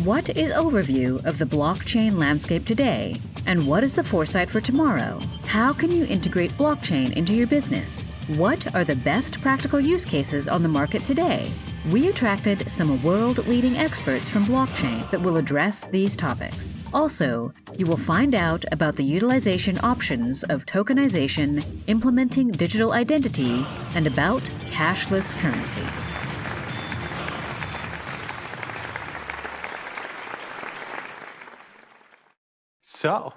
What is overview of the blockchain landscape today? And what is the foresight for tomorrow? How can you integrate blockchain into your business? What are the best practical use cases on the market today? We attracted some world-leading experts from blockchain that will address these topics. Also, you will find out about the utilization options of tokenization, implementing digital identity, and about cashless currency. So,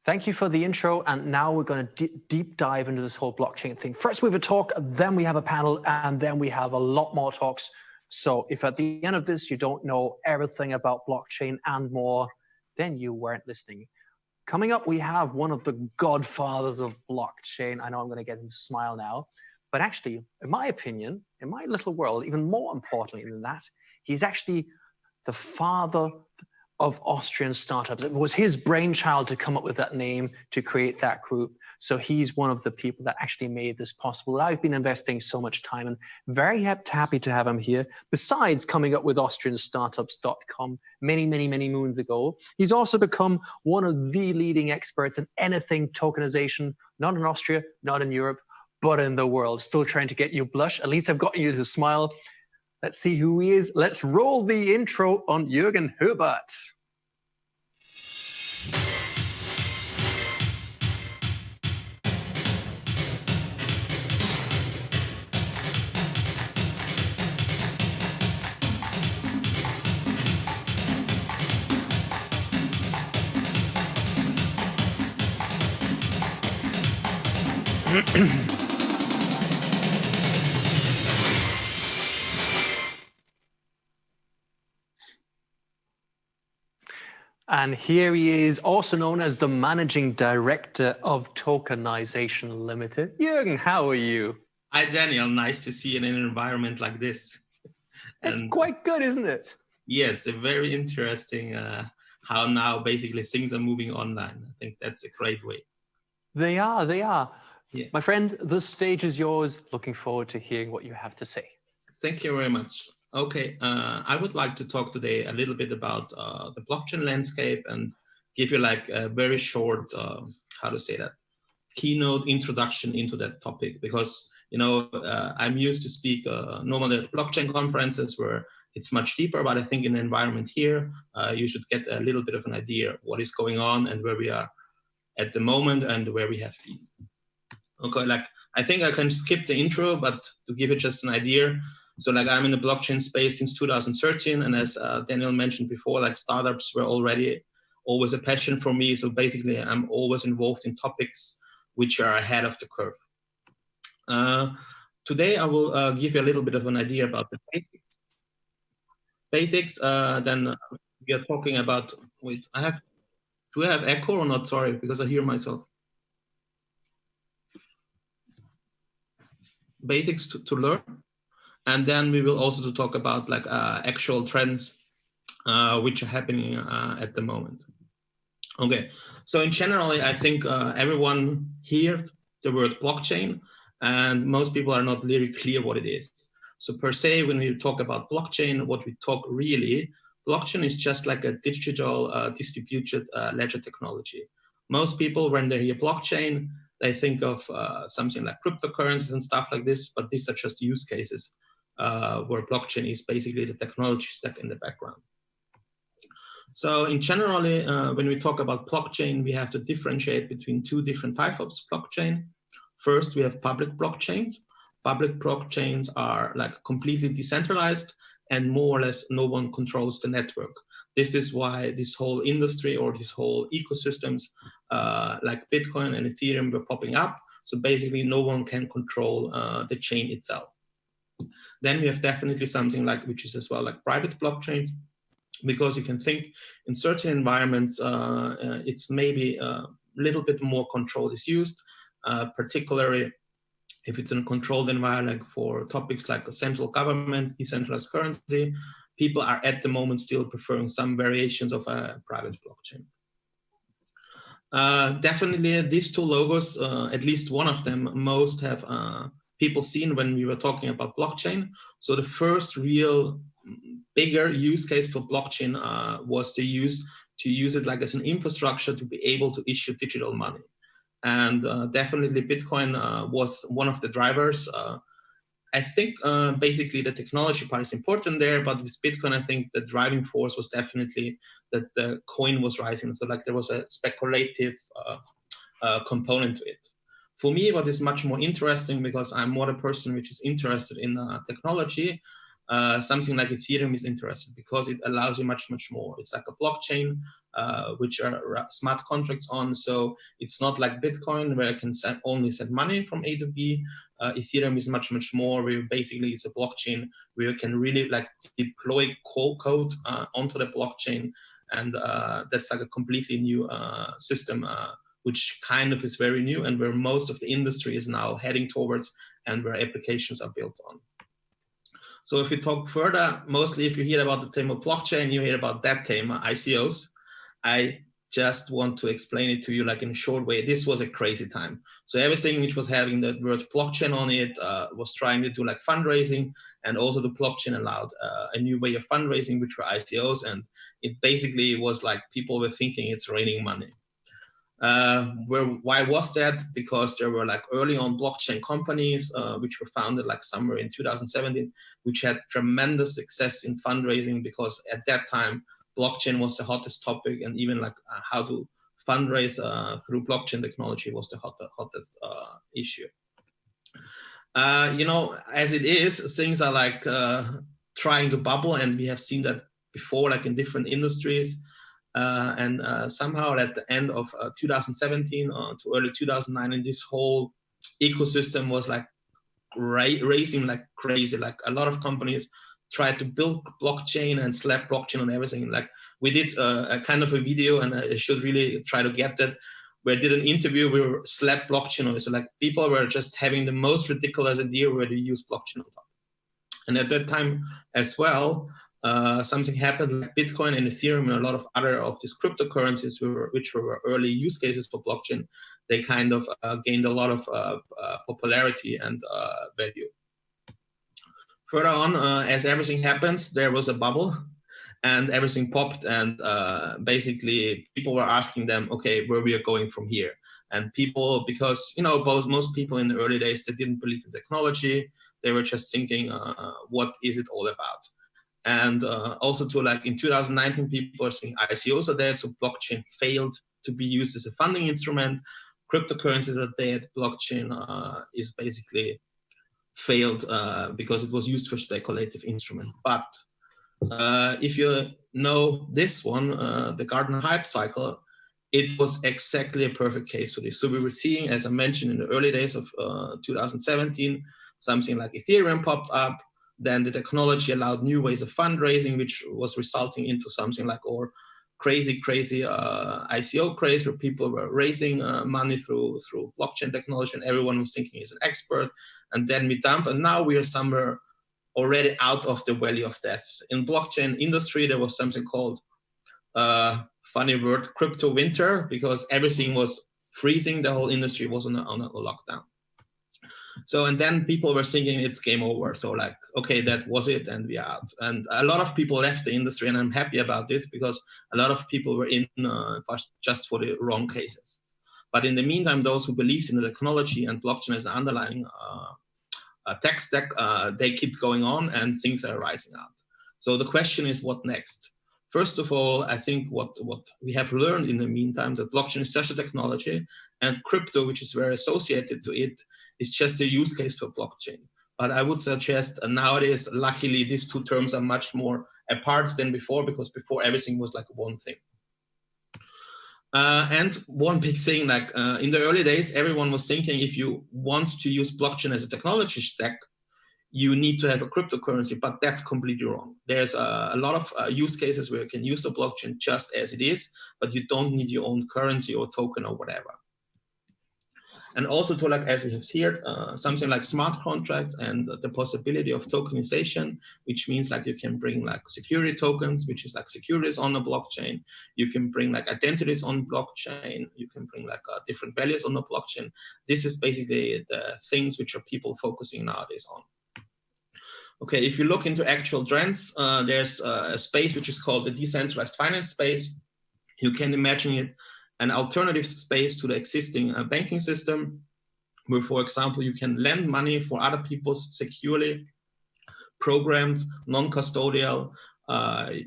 thank you for the intro, and now we're going to deep dive into this whole blockchain thing. First we have a talk, then we have a panel, and then we have a lot more talks. So if at the end of this you don't know everything about blockchain and more, then you weren't listening. Coming up, we have one of the godfathers of blockchain. I know I'm going to get him to smile now, but actually, in my opinion, in my little world, even more importantly than that, he's actually the father of Austrian startups. It was his brainchild to come up with that name, to create that group. So he's one of the people that actually made this possible. I've been investing so much time and very happy to have him here. Besides coming up with AustrianStartups.com many moons ago, he's also become one of the leading experts in anything tokenization, not in Austria, not in Europe, but in the world. Still trying to get you blush. At least I've gotten you to smile. Let's see who he is. Let's roll the intro on Juergen Hoebarth. And here he is, also known as the Managing Director of Tokenization Limited. Juergen, how are you? Hi, Daniel. Nice to see you in an environment like this. It's quite good, isn't it? Yes, very interesting how now basically things are moving online. I think that's a great way. They are. Yeah. My friend, the stage is yours. Looking forward to hearing what you have to say. Thank you very much. Okay, I would like to talk today a little bit about the blockchain landscape and give you like a very short, keynote introduction into that topic, because, you know, I'm used to speak normally at blockchain conferences where it's much deeper, but I think in the environment here, you should get a little bit of an idea of what is going on and where we are at the moment and where we have been. Okay, like I think I can skip the intro, but to give you just an idea. So like I'm in the blockchain space since 2013. And as Daniel mentioned before, like startups were already always a passion for me. So basically I'm always involved in topics which are ahead of the curve. Today I will give you a little bit of an idea about the basics. Then we are talking about, wait, do I have echo or not? Sorry, because I hear myself. Basics to learn. And then we will also talk about like actual trends which are happening at the moment. Okay, so in general, I think everyone heard the word blockchain, and most people are not really clear what it is. So per se, when we talk about blockchain, what we talk really, blockchain is just like a digital distributed ledger technology. Most people, when they hear blockchain, they think of something like cryptocurrencies and stuff like this, but these are just use cases. Where blockchain is basically the technology stack in the background. So in generally, when we talk about blockchain, we have to differentiate between two different types of blockchain. First, we have public blockchains. Public blockchains are like completely decentralized and more or less no one controls the network. This is why this whole industry or this whole ecosystems like Bitcoin and Ethereum were popping up. So basically no one can control the chain itself. Then we have definitely something like, which is as well like private blockchains, because you can think in certain environments, it's maybe a little bit more control is used, particularly if it's in a controlled environment for topics like a central government, decentralized currency, people are at the moment still preferring some variations of a private blockchain. Definitely these two logos, at least one of them, most have people seen when we were talking about blockchain. So the first real bigger use case for blockchain was to use it like as an infrastructure to be able to issue digital money. And definitely Bitcoin was one of the drivers. I think basically the technology part is important there, but with Bitcoin, I think the driving force was definitely that the coin was rising. So like there was a speculative component to it. For me, what is much more interesting, because I'm more a person which is interested in technology, something like Ethereum is interesting because it allows you much more. It's like a blockchain, which are smart contracts on. So it's not like Bitcoin where I can only send money from A to B. Ethereum is much more where basically it's a blockchain where you can really like deploy code onto the blockchain. And that's like a completely new system, which kind of is very new and where most of the industry is now heading towards and where applications are built on. So if we talk further, mostly if you hear about the term of blockchain, you hear about that term, ICOs. I just want to explain it to you like in a short way. This was a crazy time. So everything which was having the word blockchain on it was trying to do like fundraising, and also the blockchain allowed a new way of fundraising, which were ICOs. And it basically was like people were thinking it's raining money. Why was that? Because there were like early on blockchain companies which were founded like somewhere in 2017, which had tremendous success in fundraising, because at that time blockchain was the hottest topic, and even like how to fundraise through blockchain technology was the hottest issue. You know, as it is, things are like trying to bubble, and we have seen that before, like in different industries. And somehow at the end of 2017 to early 2009, this whole ecosystem was like raising like crazy. Like a lot of companies tried to build blockchain and slap blockchain on everything. Like we did a kind of a video, and I should really try to get that, where I did an interview, we were slap blockchain on it. So like people were just having the most ridiculous idea where they use blockchain on top. And at that time as well, something happened like Bitcoin and Ethereum and a lot of other of these cryptocurrencies which were early use cases for blockchain. They kind of gained a lot of popularity and value. Further on, as everything happens, there was a bubble and everything popped, and basically people were asking them, okay, where we are going from here. And people, because you know, most people in the early days, they didn't believe in technology. They were just thinking, what is it all about? And also to like in 2019, people are saying ICOs are dead, so blockchain failed to be used as a funding instrument. Cryptocurrencies are dead. Blockchain is basically failed because it was used for speculative instrument. But if you know this one, the Gartner hype cycle, it was exactly a perfect case for this. So we were seeing, as I mentioned, in the early days of 2017, something like Ethereum popped up. Then the technology allowed new ways of fundraising, which was resulting into something like our crazy ICO craze, where people were raising money through blockchain technology, and everyone was thinking he's an expert. And then we dump, and now we are somewhere already out of the valley of death. In blockchain industry, there was something called, funny word, crypto winter, because everything was freezing. The whole industry was on a lockdown. So, and then people were thinking it's game over. So like, okay, that was it, and we are out. And a lot of people left the industry, and I'm happy about this because a lot of people were in just for the wrong cases. But in the meantime, those who believed in the technology and blockchain as an underlying tech stack, they keep going on, and things are rising out. So the question is, what next? First of all, I think what we have learned in the meantime, that blockchain is such a technology, and crypto, which is very associated to it, is just a use case for blockchain. But I would suggest nowadays, luckily, these two terms are much more apart than before, because before everything was like one thing. And one big thing, like in the early days, everyone was thinking if you want to use blockchain as a technology stack, you need to have a cryptocurrency, but that's completely wrong. There's a lot of use cases where you can use the blockchain just as it is, but you don't need your own currency or token or whatever. And also to like, as we have here, something like smart contracts and the possibility of tokenization, which means like you can bring like security tokens, which is like securities on the blockchain. You can bring like identities on blockchain. You can bring like different values on the blockchain. This is basically the things which are people focusing nowadays on. Okay, if you look into actual trends, there's a space which is called the decentralized finance space. You can imagine it an alternative space to the existing banking system, where, for example, you can lend money for other people securely, programmed, non-custodial.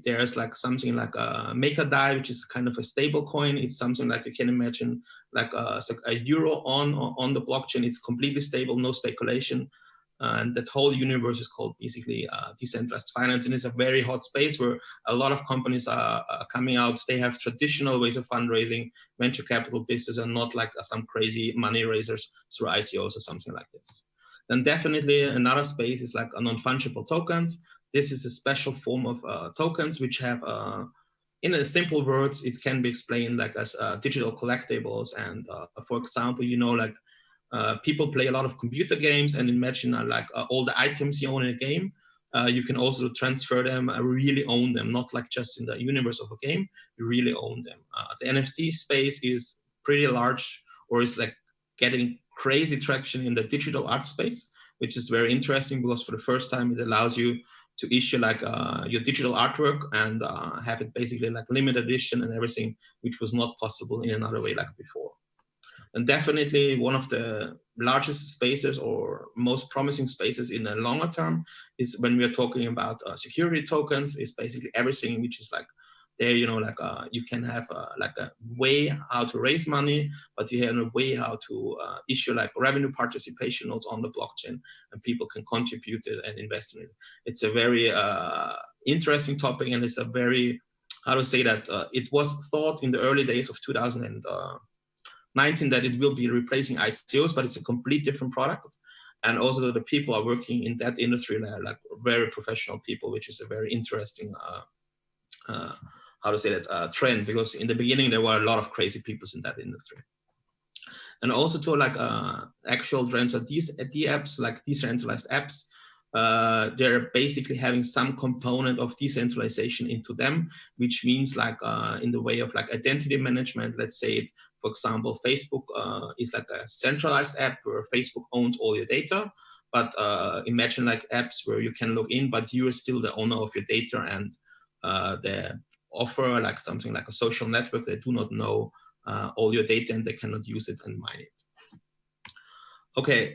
There's like something like a MakerDAI, which is kind of a stable coin. It's something like you can imagine like a euro on the blockchain. It's completely stable, no speculation. And that whole universe is called basically decentralized finance. And it's a very hot space where a lot of companies are coming out. They have traditional ways of fundraising, venture capital business, and not like some crazy money raisers through ICOs or something like this. Then definitely another space is like non-fungible tokens. This is a special form of tokens which have, in a simple words, it can be explained like as digital collectibles. And for example, you know, like people play a lot of computer games, and imagine like all the items you own in a game. You can also transfer them, really own them, not like just in the universe of a game, you really own them. The NFT space is pretty large, or is like getting crazy traction in the digital art space, which is very interesting because for the first time it allows you to issue like your digital artwork and have it basically like limited edition and everything, which was not possible in another way like before. And definitely one of the largest spaces or most promising spaces in the longer term is when we are talking about security tokens, is basically everything which is like there, you know, like you can have like a way how to raise money, but you have a way how to issue like revenue participation notes on the blockchain, and people can contribute it and invest in it. It's a very interesting topic, and it's a very, how to say that, it was thought in the early days of 2019 that it will be replacing ICOs, but it's a complete different product. And also the people are working in that industry, like very professional people, which is a very interesting, how to say that, trend, because in the beginning there were a lot of crazy people in that industry. And also to like actual trends are these apps, like decentralized apps. They're basically having some component of decentralization into them, which means like in the way of like identity management. Let's say it, for example, Facebook is like a centralized app where Facebook owns all your data. But imagine like apps where you can log in, but you are still the owner of your data, and they offer like something like a social network. They do not know all your data, and they cannot use it and mine it. Okay,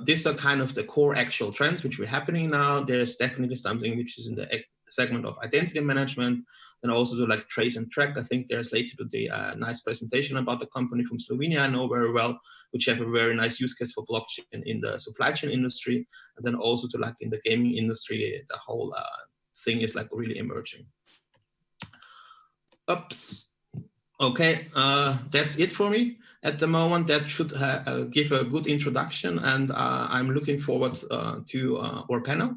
these are kind of the core actual trends which are happening now. There's definitely something which is in the segment of identity management, and also to like trace and track. I think there's later today a nice presentation about the company from Slovenia I know very well, which have a very nice use case for blockchain in the supply chain industry, and then also to like in the gaming industry, the whole thing is like really emerging. Oops. Okay, that's it for me at the moment. That should give a good introduction, and I'm looking forward to our panel.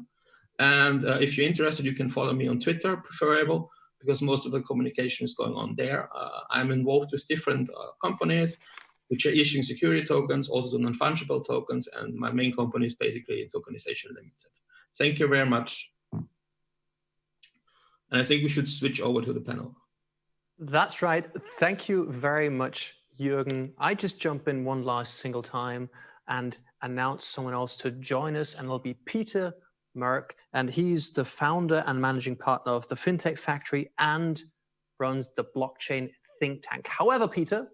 And if you're interested, you can follow me on Twitter, preferable, because most of the communication is going on there. I'm involved with different companies which are issuing security tokens, also non-fungible tokens, and my main company is basically Tokenization Limited. Thank you very much. And I think we should switch over to the panel. That's right. Thank you very much, Juergen. I just jump in one last single time and announce someone else to join us, and it'll be Peter Merc, and he's the founder and managing partner of the Fintech Factory and runs the blockchain think tank. However, Peter,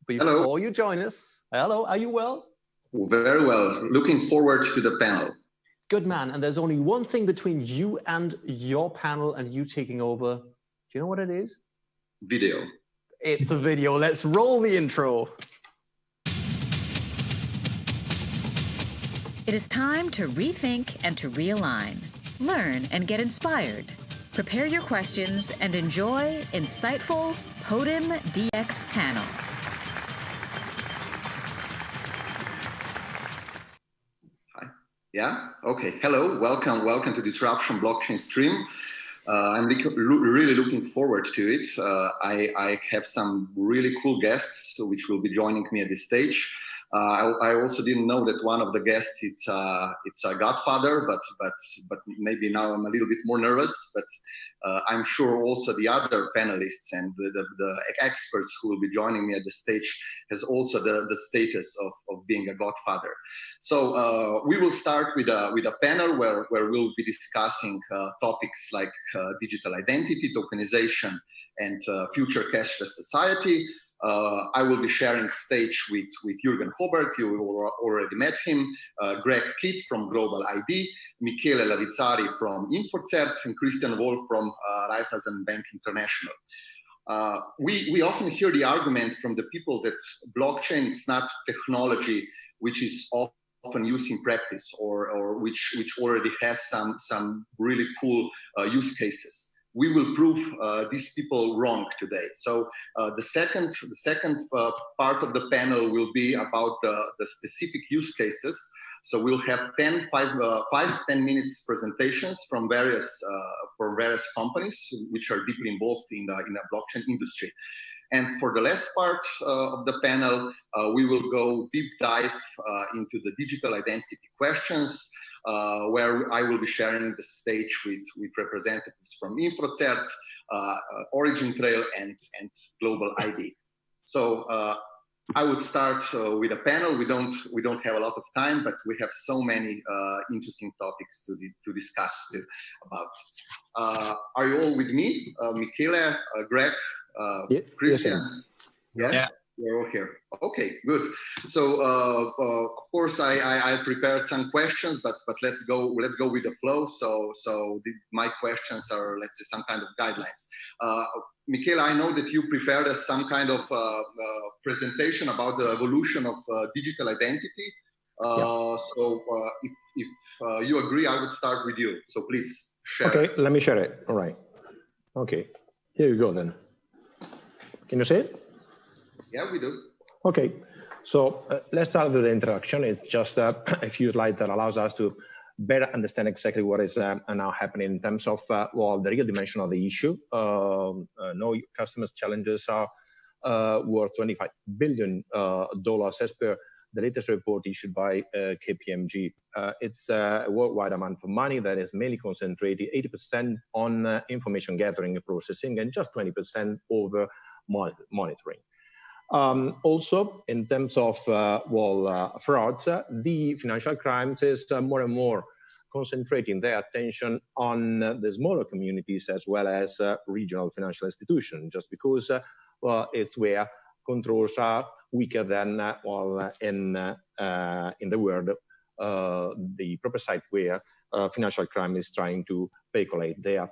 before you join us, hello, are you well? Very well. Looking forward to the panel. Good man. And there's only one thing between you and your panel and you taking over. Do you know what it is? Video. It's a video. Let's roll the intro. It is time to rethink and to realign. Learn and get inspired. Prepare your questions and enjoy insightful Podim DX panel. Hi. Yeah? Okay. Hello. Welcome to Disruption Blockchain Stream. I'm really looking forward to it. I have some really cool guests which will be joining me at this stage. I also didn't know that one of the guests it's a godfather, but maybe now I'm a little bit more nervous. But I'm sure also the other panelists and the experts who will be joining me at the stage has also the status of being a godfather. So we will start with a panel where we'll be discussing topics like digital identity, tokenization, and future cashless society. I will be sharing stage with Juergen Hoebarth. You already met him. Greg Kitt from globaliD, Michele Lavizzari from InfoCert, and Christian Wolf from Raiffeisen Bank International. We often hear the argument from the people that blockchain, it's not technology which is often used in practice or which already has some really cool use cases. We will prove these people wrong today. So the second part of the panel will be about the specific use cases. So we'll have 10 minutes presentations from various companies which are deeply involved in the blockchain industry. And for the last part of the panel, we will go deep dive into the digital identity questions, where I will be sharing the stage with representatives from InfoCert, OriginTrail, and globaliD. So I would start with a panel. We don't have a lot of time, but we have so many interesting topics to discuss about. Are you all with me? Michele, Greg, yes, Christian? Yes, yeah. We're all here. Okay, good. So of course I prepared some questions, but let's go with the flow. So my questions are, let's say, some kind of guidelines. Michele, I know that you prepared us some kind of presentation about the evolution of digital identity. So if you agree, I would start with you. So please share. Okay, let me share it. All right. Okay, here you go then. Can you see it? Yeah, we do. Okay, so let's start with the introduction. It's just a few slides that allows us to better understand exactly what is now happening in terms of well, the real dimension of the issue. Know your customers' challenges are worth $25 billion as per the latest report issued by KPMG. It's a worldwide amount of money that is mainly concentrated 80% on information gathering and processing and just 20% over monitoring. Also, in terms of frauds, the financial crimes is more and more concentrating their attention on the smaller communities as well as regional financial institutions, just because it's where controls are weaker than in the world, the proper site where financial crime is trying to speculate their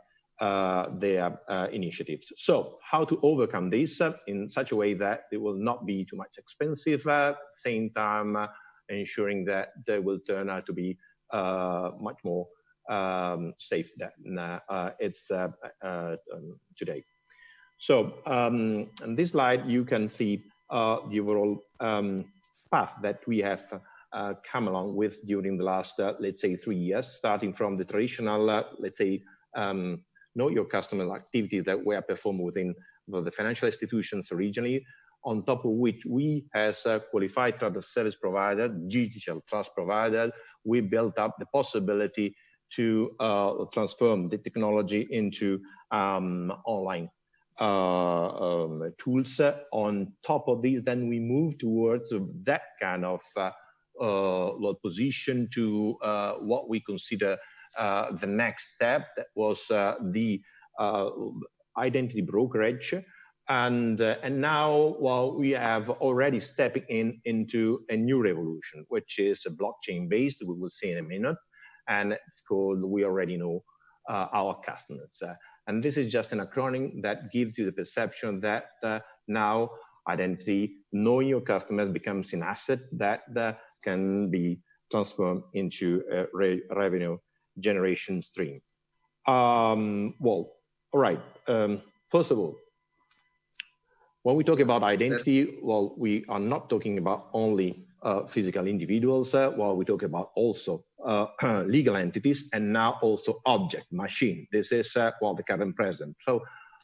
initiatives. So how to overcome this in such a way that it will not be too much expensive, at the same time ensuring that they will turn out to be much more safe than it's today. So on this slide, you can see the overall path that we have come along with during the last, let's say, 3 years, starting from the traditional, let's say, know your customer activity that were performed within the financial institutions originally, on top of which we, as a qualified trust service provider, digital trust provider, we built up the possibility to transform the technology into online tools. On top of these, then we move towards that kind of position to what we consider the next step, that was the identity brokerage, and now we have already stepping into a new revolution, which is blockchain based. We will see in a minute, and it's called We Already Know Our Customers, and this is just an acronym that gives you the perception that now identity, knowing your customers, becomes an asset that can be transformed into a revenue generation stream. Well, all right. First of all, when we talk about identity, well, we are not talking about only physical individuals. Well, we talk about also legal entities, and now also object, machine. This is well, the current present. So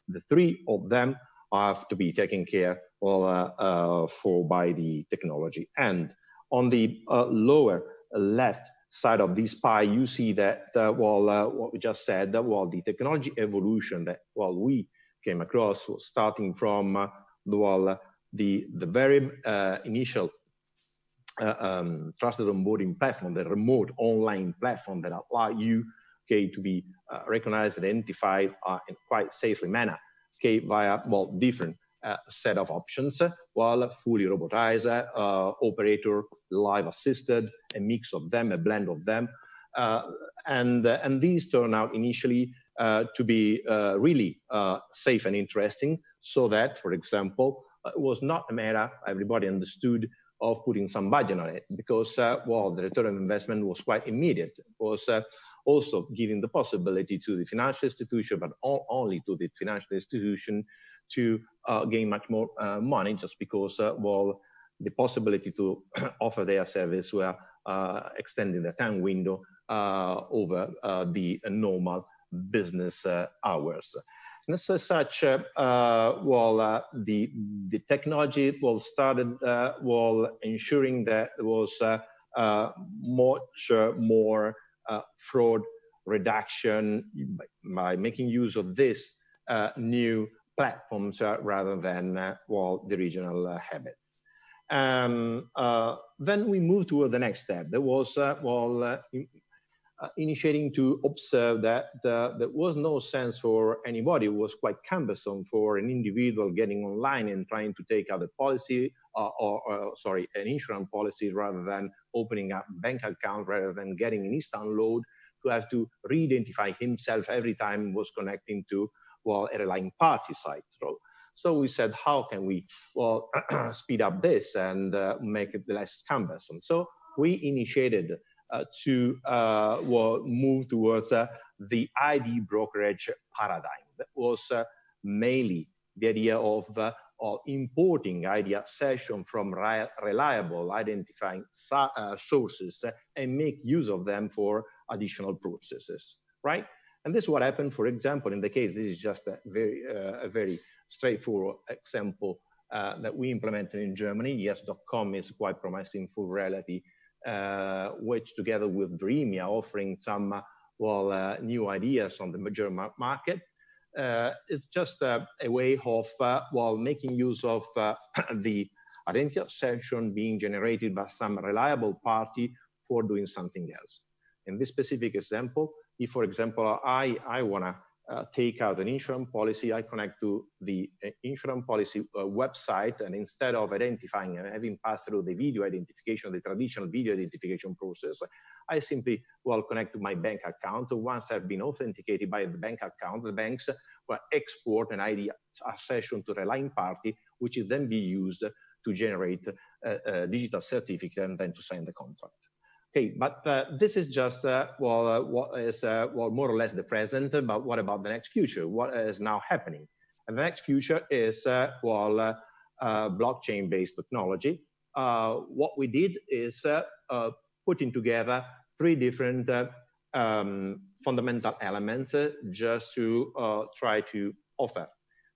the three of them have to be taken care of for by the technology. And On the lower left side of this pie, you see that, what we just said, the technology evolution that, we came across was starting from, the very initial trusted onboarding platform, the remote online platform that allow you, to be recognized, identified in quite safely manner, via, different set of options, while fully robotized, operator, live assisted, a mix of them, a blend of them. And these turn out initially to be really safe and interesting, so that, for example, it was not a matter, everybody understood, of putting some budget on it, because, the return on investment was quite immediate. It was also giving the possibility to the financial institution, but only to the financial institution, to gain much more money, just because, the possibility to offer their service were extending the time window over the normal business hours. And as such, the technology started ensuring that there was much more fraud reduction by making use of this new platforms rather than the original habits. Then we moved toward the next step. There was initiating to observe that there was no sense for anybody. It was quite cumbersome for an individual getting online and trying to take out a policy an insurance policy, rather than opening up a bank account, rather than getting an instant load, to have to re-identify himself every time he was connecting to a relying party site. So we said, how can we speed up this and make it less cumbersome? So we initiated to move towards the ID brokerage paradigm. That was mainly the idea of importing ID session from reliable identifying sources and make use of them for additional processes, right? And this is what happened, for example, in the case, this is just a very straightforward example that we implemented in Germany. Yes.com is quite promising for reality, which together with Dreamy are offering some new ideas on the German market. It's just a way of making use of the identity session being generated by some reliable party for doing something else. In this specific example, if, for example, I want to take out an insurance policy, I connect to the insurance policy website, and instead of identifying and having passed through the video identification, the traditional video identification process, I simply connect to my bank account. Once I've been authenticated by the bank account, the banks will export an ID session to the relying party, which is then be used to generate a digital certificate and then to sign the contract. Okay, but this is just what is more or less the present. But what about the next future? What is now happening? And the next future is blockchain-based technology. What we did is putting together three different fundamental elements just to try to offer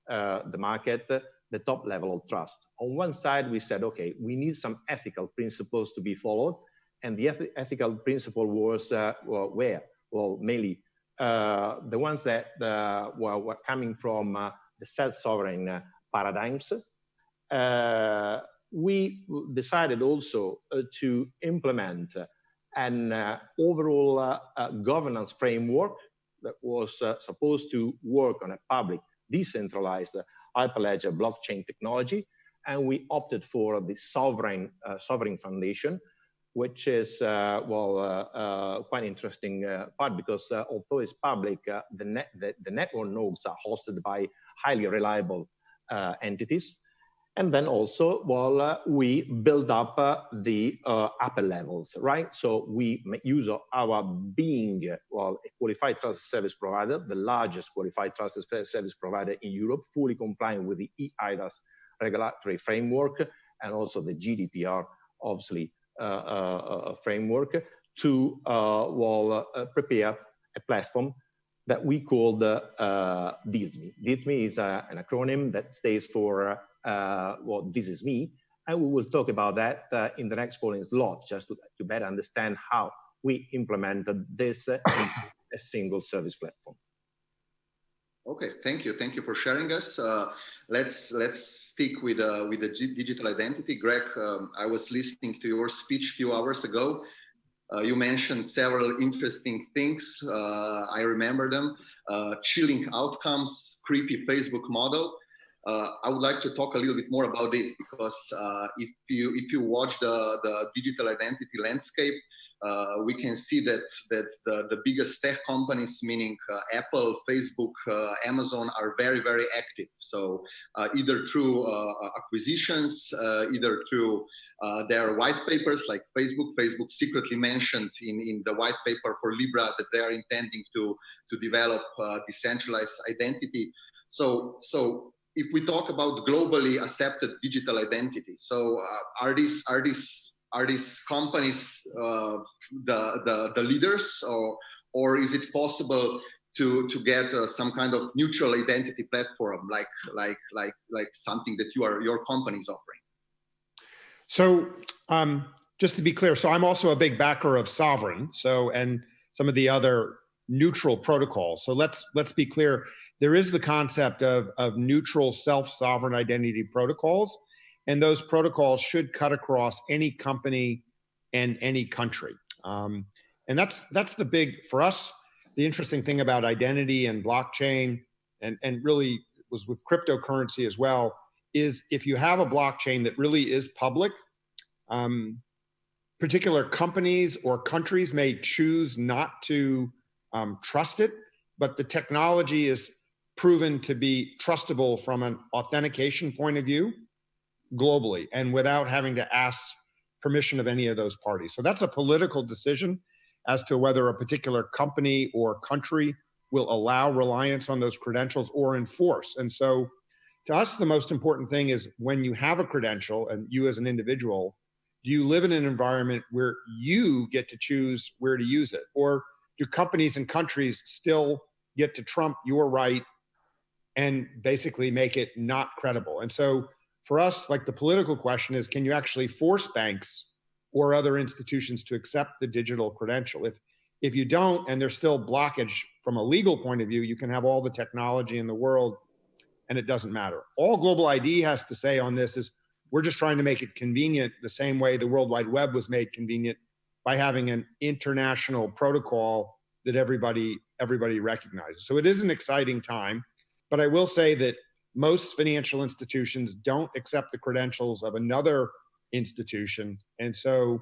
the market the top level of trust. On one side, we said, okay, we need some ethical principles to be followed. And the ethical principle was mainly the ones that were coming from the self-sovereign paradigms. We decided also to implement an overall governance framework that was supposed to work on a public, decentralized hyperledger blockchain technology. And we opted for the sovereign foundation, which is quite interesting part, because although it's public, the network nodes are hosted by highly reliable entities. And then also, we build up the upper levels, right? So we make use of our being, a qualified trusted service provider, the largest qualified trusted service provider in Europe, fully complying with the eIDAS regulatory framework and also the GDPR, obviously, framework to prepare a platform that we called DISMI. DISMI is an acronym that stands for this is me, And we will talk about that in the next following slot, just to better understand how we implemented this in a single service platform. Okay, thank you. Thank you for sharing us. Let's stick with the digital identity. Greg, I was listening to your speech a few hours ago. You mentioned several interesting things. I remember them. Chilling outcomes, creepy Facebook model. I would like to talk a little bit more about this because if you watch the digital identity landscape, we can see that the biggest tech companies, meaning Apple, Facebook, Amazon, are very, very active. So either through acquisitions, either through their white papers, like Facebook secretly mentioned in the white paper for Libra that they are intending to develop decentralized identity. So if we talk about globally accepted digital identity, so are these companies the leaders, or is it possible to get some kind of neutral identity platform like something that your company is offering? So just to be clear, so I'm also a big backer of Sovereign, and some of the other neutral protocols. So let's be clear. There is the concept of neutral self-sovereign identity protocols. And those protocols should cut across any company and any country. And that's the big, for us, the interesting thing about identity and blockchain, and really was with cryptocurrency as well, is if you have a blockchain that really is public, particular companies or countries may choose not to trust it, but the technology is proven to be trustable from an authentication point of view globally and without having to ask permission of any of those parties. So that's a political decision as to whether a particular company or country will allow reliance on those credentials or enforce. And so to us, the most important thing is when you have a credential and you as an individual, do you live in an environment where you get to choose where to use it? Or do companies and countries still get to trump your right and basically make it not credible? And so for us, like the political question is, can you actually force banks or other institutions to accept the digital credential? If you don't, and there's still blockage from a legal point of view, you can have all the technology in the world and it doesn't matter. All globaliD has to say on this is we're just trying to make it convenient the same way the World Wide Web was made convenient by having an international protocol that everybody recognizes. So it is an exciting time, but I will say that most financial institutions don't accept the credentials of another institution. And so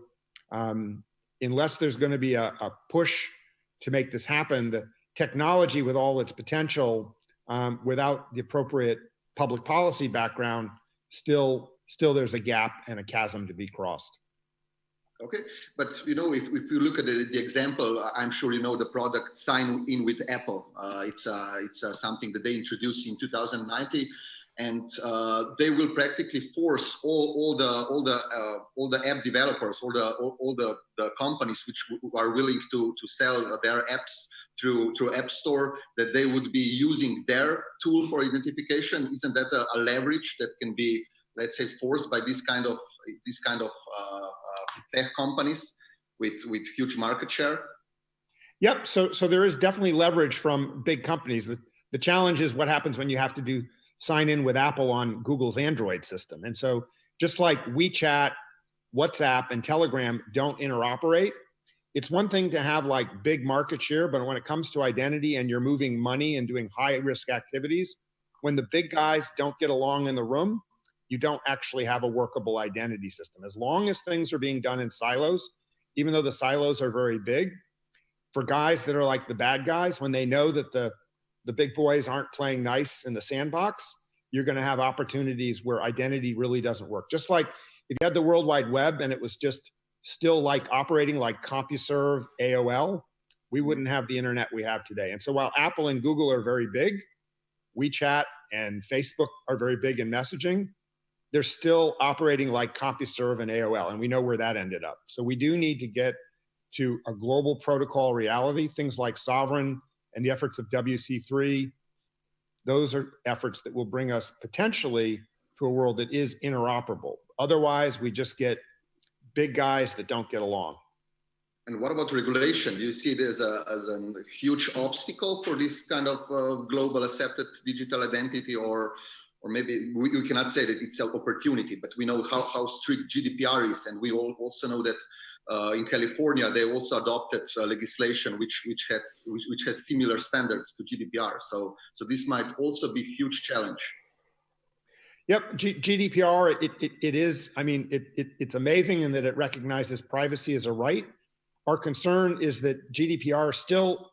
unless there's going to be a push to make this happen, the technology with all its potential, without the appropriate public policy background, still there's a gap and a chasm to be crossed. Okay, but you know, if you look at the example, I'm sure you know the product Sign In with Apple. It's something that they introduced in 2019, and they will practically force all the app developers, all the companies which are willing to sell their apps through App Store, that they would be using their tool for identification. Isn't that a leverage that can be, let's say, forced by this kind of tech companies with huge market share? Yep. So there is definitely leverage from big companies. The challenge is what happens when you have to do sign in with Apple on Google's Android system. And so just like WeChat, WhatsApp, and Telegram don't interoperate, it's one thing to have like big market share, but when it comes to identity and you're moving money and doing high risk activities, when the big guys don't get along in the room, you don't actually have a workable identity system. As long as things are being done in silos, even though the silos are very big, for guys that are like the bad guys, when they know that the big boys aren't playing nice in the sandbox, you're gonna have opportunities where identity really doesn't work. Just like if you had the World Wide Web and it was just still like operating like CompuServe, AOL, we wouldn't have the internet we have today. And so while Apple and Google are very big, WeChat and Facebook are very big in messaging, they're still operating like CompuServe and AOL, and we know where that ended up. So we do need to get to a global protocol reality. Things like Sovereign and the efforts of WC3, those are efforts that will bring us potentially to a world that is interoperable. Otherwise, we just get big guys that don't get along. And what about regulation? Do you see it as a huge obstacle for this kind of global accepted digital identity, or maybe we cannot say that it's an opportunity, but we know how strict GDPR is, and we also know that in California they also adopted legislation which has similar standards to GDPR. So this might also be a huge challenge. Yep, GDPR, it is, I mean, it's amazing in that it recognizes privacy as a right. Our concern is that GDPR still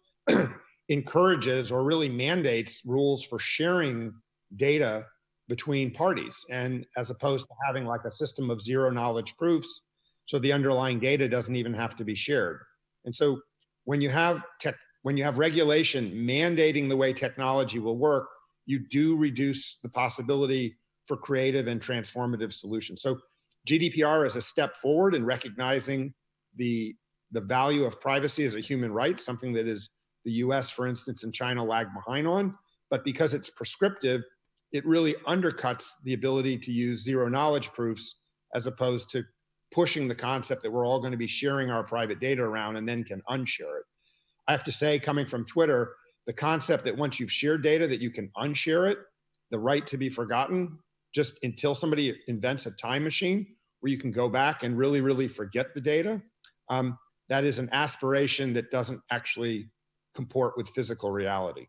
encourages or really mandates rules for sharing data between parties, and as opposed to having like a system of zero knowledge proofs, so the underlying data doesn't even have to be shared. And so when you have regulation mandating the way technology will work, you do reduce the possibility for creative and transformative solutions. So GDPR is a step forward in recognizing the value of privacy as a human right, something that is the US, for instance, and China lag behind on. But because it's prescriptive, it really undercuts the ability to use zero knowledge proofs, as opposed to pushing the concept that we're all going to be sharing our private data around and then can unshare it. I have to say, coming from Twitter, the concept that once you've shared data that you can unshare it, the right to be forgotten, just until somebody invents a time machine where you can go back and really, really forget the data, that is an aspiration that doesn't actually comport with physical reality.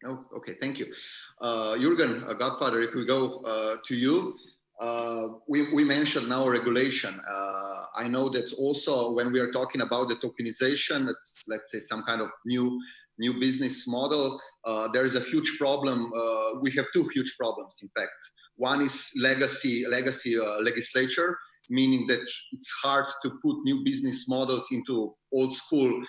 Oh, okay, thank you. Juergen, Godfather, if we go to you, we mentioned now regulation. I know that also when we are talking about the tokenization, it's, let's say, some kind of new business model, there is a huge problem. We have two huge problems, in fact. One is legacy legislature, meaning that it's hard to put new business models into old school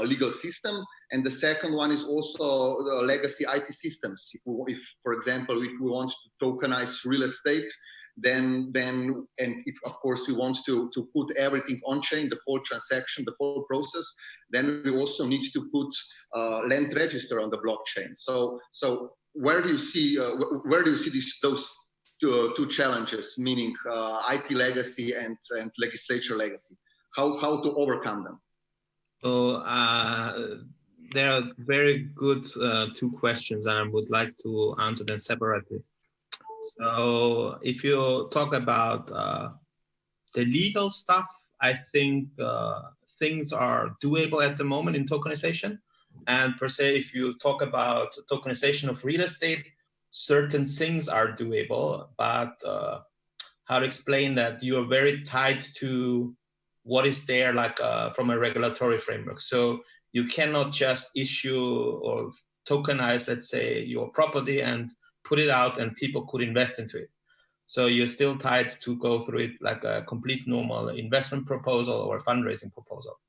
legal system. And the second one is also legacy IT systems. If, for example, if we want to tokenize real estate, then and if, of course, we want to put everything on chain, the whole transaction, the whole process, then we also need to put land register on the blockchain. So where do you see those two challenges, meaning IT legacy and legislature legacy? How to overcome them? So there are very good two questions, and I would like to answer them separately. So if you talk about the legal stuff, I think things are doable at the moment in tokenization. And per se, if you talk about tokenization of real estate, certain things are doable, but how to explain that you are very tied to what is there, like from a regulatory framework. So you cannot just issue or tokenize, let's say, your property and put it out and people could invest into it. So you're still tied to go through it like a complete normal investment proposal or fundraising proposal.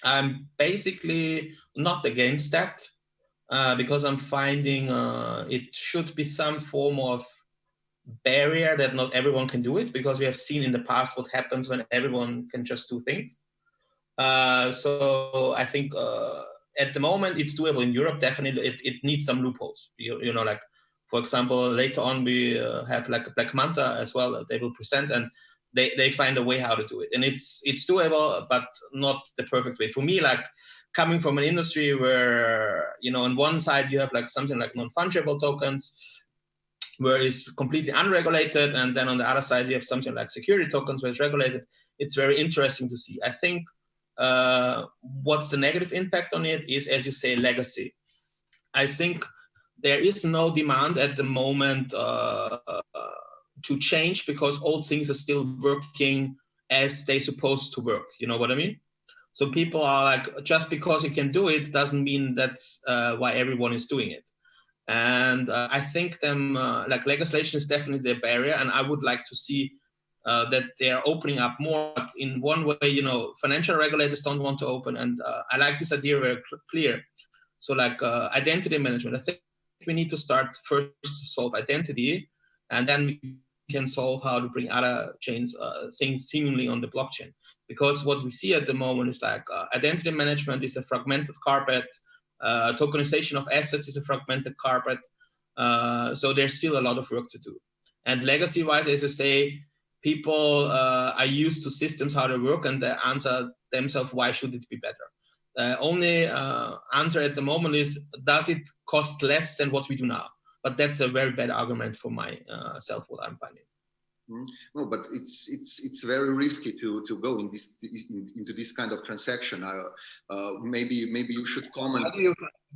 I'm basically not against that because I'm finding it should be some form of barrier that not everyone can do it, because we have seen in the past what happens when everyone can just do things. So I think at the moment it's doable in Europe. Definitely it needs some loopholes. You know, like, for example, later on we have like Manta as well. They will present and they find a way how to do it. And it's doable, but not the perfect way. For me, like coming from an industry where, you know, on one side you have like something like non-fungible tokens, where it's completely unregulated, and then on the other side you have something like security tokens where it's regulated. It's very interesting to see. I think what's the negative impact on it is, as you say, legacy. I think there is no demand at the moment to change, because old things are still working as they're supposed to work. You know what I mean? So people are like, just because you can do it doesn't mean that's why everyone is doing it. And I think like legislation is definitely a barrier, and I would like to see that they are opening up more. But in one way, you know, financial regulators don't want to open, and I like this idea very clear. So like identity management, I think we need to start first to solve identity, and then we can solve how to bring other chains, things seemingly on the blockchain. Because what we see at the moment is like identity management is a fragmented carpet. Tokenization of assets is a fragmented carpet. So there's still a lot of work to do. And legacy-wise, as you say, people are used to systems, how they work, and they answer themselves, why should it be better? Only answer at the moment is, does it cost less than what we do now? But that's a very bad argument for myself, what I'm finding. No, but it's very risky to go into this kind of transaction. Maybe you should comment.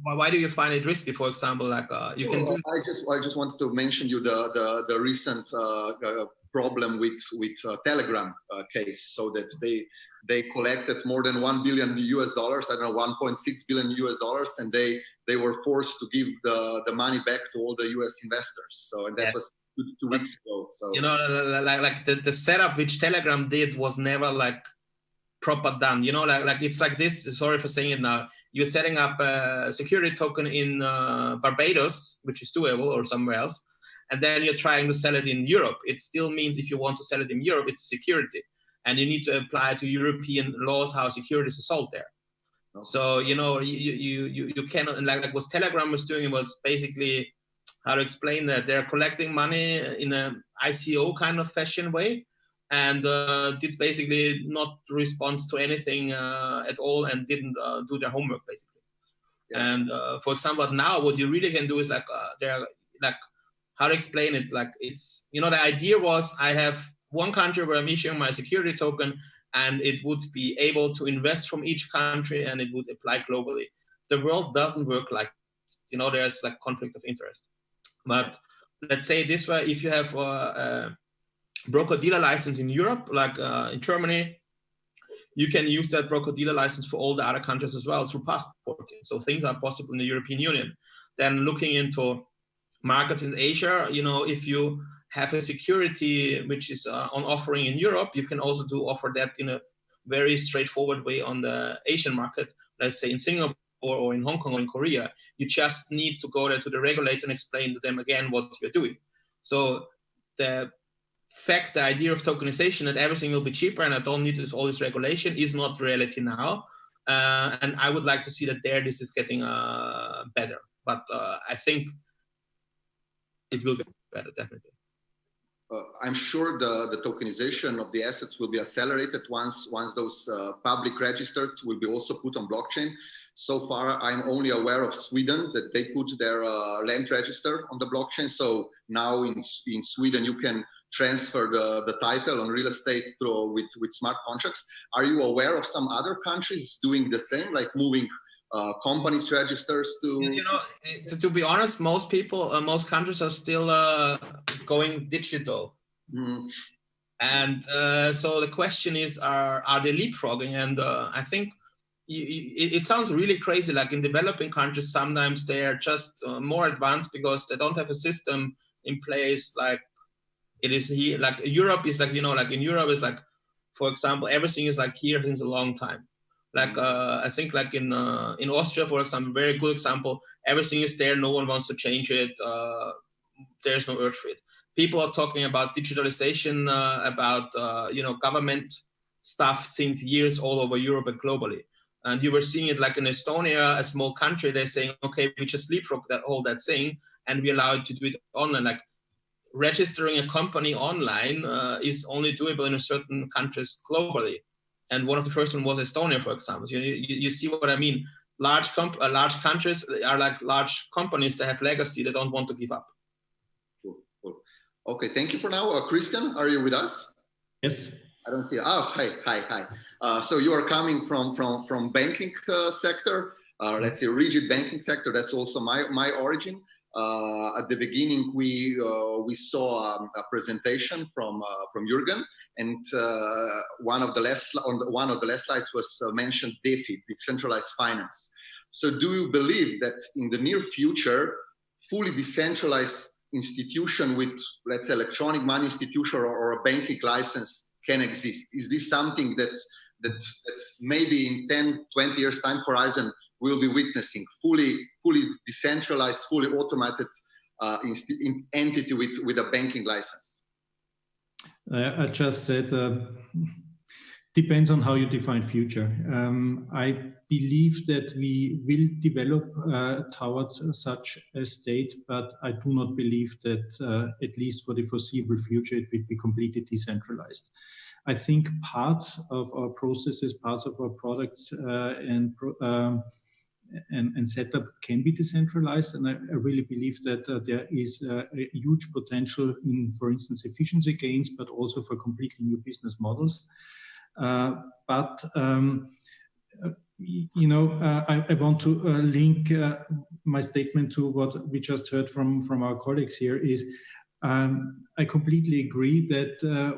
Why do you find it risky? For example, like you can. I just wanted to mention you the recent problem with Telegram case, so that they collected more than $1 billion US, I don't know, $1.6 billion US, and they were forced to give the money back to all the US investors. So, and that was two weeks ago. So, you know, like the setup which Telegram did was never like proper done. You know, like it's like this. Sorry for saying it now. You're setting up a security token in Barbados, which is doable, or somewhere else, and then you're trying to sell it in Europe. It still means if you want to sell it in Europe, it's security, and you need to apply to European laws how securities are sold there. So, you know, you cannot, like what Telegram was doing, was basically, how to explain that, they're collecting money in an ICO kind of fashion way, and did basically not respond to anything at all, and didn't do their homework basically. Yeah. And for example, now what you really can do is like, they're like, how to explain it? Like it's, you know, the idea was I have one country where I'm issuing my security token, and it would be able to invest from each country, and it would apply globally. The world doesn't work like this. You know, there's like conflict of interest. But let's say this way, if you have a broker-dealer license in Europe, like in Germany, you can use that broker-dealer license for all the other countries as well through passporting. So things are possible in the European Union. Then looking into markets in Asia, you know, if you have a security which is on offering in Europe, you can also offer that in a very straightforward way on the Asian market, let's say in Singapore or in Hong Kong or in Korea. You just need to go there to the regulator and explain to them again what you're doing. So the idea of tokenization, that everything will be cheaper and I don't need all this regulation, is not reality now. And I would like to see that this is getting better. But I think it will get better, definitely. I'm sure the tokenization of the assets will be accelerated once those public registered will be also put on blockchain. So far, I'm only aware of Sweden, that they put their land register on the blockchain. So now in Sweden, you can transfer the title on real estate with smart contracts. Are you aware of some other countries doing the same, like moving companies registers to? You know, to be honest, most countries are still going digital. Mm. And so the question is, are they leapfrogging? And I think it sounds really crazy. Like in developing countries, sometimes they are just more advanced because they don't have a system in place. Like it is here, like Europe is like, you know, like in Europe is like, for example, everything is like here since a long time. Like I think like in Austria, for example, very good example, everything is there, no one wants to change it, there's no urge for it. People are talking about digitalization, about you know, government stuff since years all over Europe and globally. And you were seeing it like in Estonia, a small country, they're saying, okay, we just leapfrog that thing and we allow it to do it online. Like registering a company online is only doable in certain countries globally. And one of the first one was Estonia, for example. You see what I mean? Large countries are like large companies that have legacy, they don't want to give up. Cool. Okay, thank you for now. Christian, are you with us? Yes. I don't see. Oh, hi. So you are coming from banking sector, let's say rigid banking sector. That's also my origin. At the beginning, we saw a presentation from Juergen, and one of the last slides was mentioned DeFi, decentralized finance. So, do you believe that in the near future, fully decentralized institution with, let's say, electronic money institution or a banking license can exist? Is this something that's maybe in 10, 20 years time horizon we'll be witnessing, fully decentralized, fully automated entity with a banking license? I just said depends on how you define future. I believe that we will develop towards such a state, but I do not believe that, at least for the foreseeable future, it will be completely decentralized. I think parts of our processes, parts of our products and setup can be decentralized, and I really believe that there is a huge potential in, for instance, efficiency gains, but also for completely new business models. I want to link my statement to what we just heard from our colleagues here is I completely agree that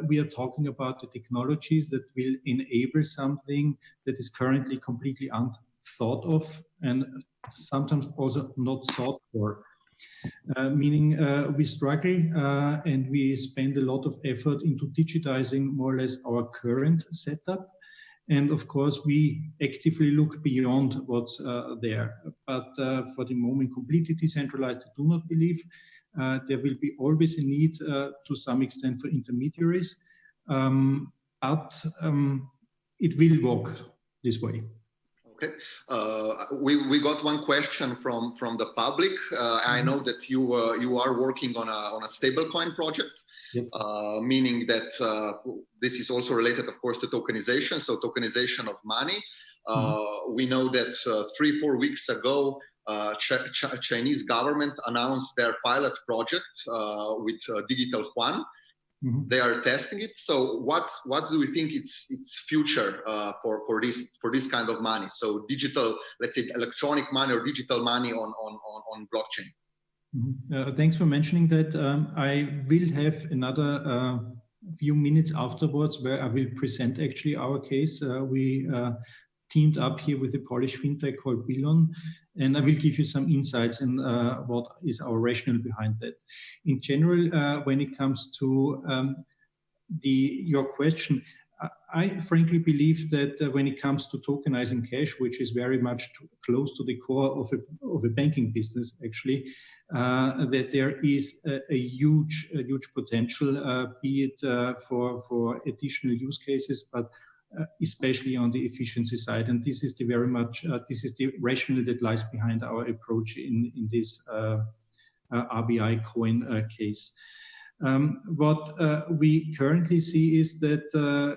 we are talking about the technologies that will enable something that is currently completely unthought of and sometimes also not thought for. Meaning we struggle and we spend a lot of effort into digitizing more or less our current setup. And of course, we actively look beyond what's there. But for the moment, completely decentralized, I do not believe. There will be always a need to some extent for intermediaries, but it will work this way. Okay, we got one question from the public. I know that you are working on a stablecoin project. Yes. Meaning that this is also related, of course, to tokenization. So tokenization of money. We know that 3-4 weeks ago, Chinese government announced their pilot project with Digital Yuan. They are testing it. So what do we think its future for this kind of money? So digital, let's say electronic money or digital money on blockchain. Thanks for mentioning that. I will have another few minutes afterwards where I will present actually our case. We teamed up here with a Polish fintech called Bilon, and I will give you some insights in what is our rationale behind that. In general, when it comes to your question, I frankly believe that when it comes to tokenizing cash, which is very much close to the core of a banking business, actually, that there is a huge potential, be it for additional use cases, but especially on the efficiency side. And this is the rationale that lies behind our approach in this RBI coin case. What we currently see is that,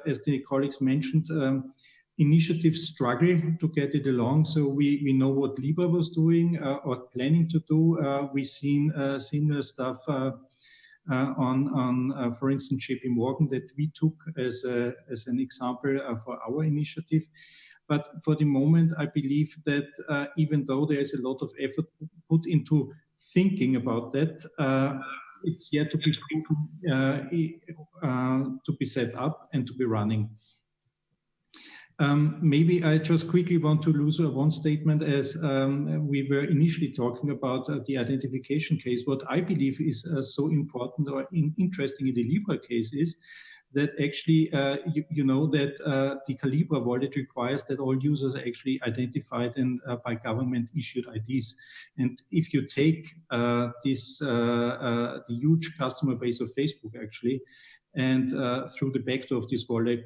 as the colleagues mentioned, initiatives struggle to get it along. So we know what Libra was doing or planning to do. We've seen similar stuff on for instance, JP Morgan that we took as an example for our initiative. But for the moment, I believe that even though there is a lot of effort put into thinking about that, it's yet to be proven to be set up and to be running. Maybe I just quickly want to lose one statement as we were initially talking about the identification case. What I believe is so important or interesting in the Libra case is that actually, you know that the Calibra wallet requires that all users are actually identified and by government issued IDs. And if you take the huge customer base of Facebook actually, and through the backdoor of this wallet,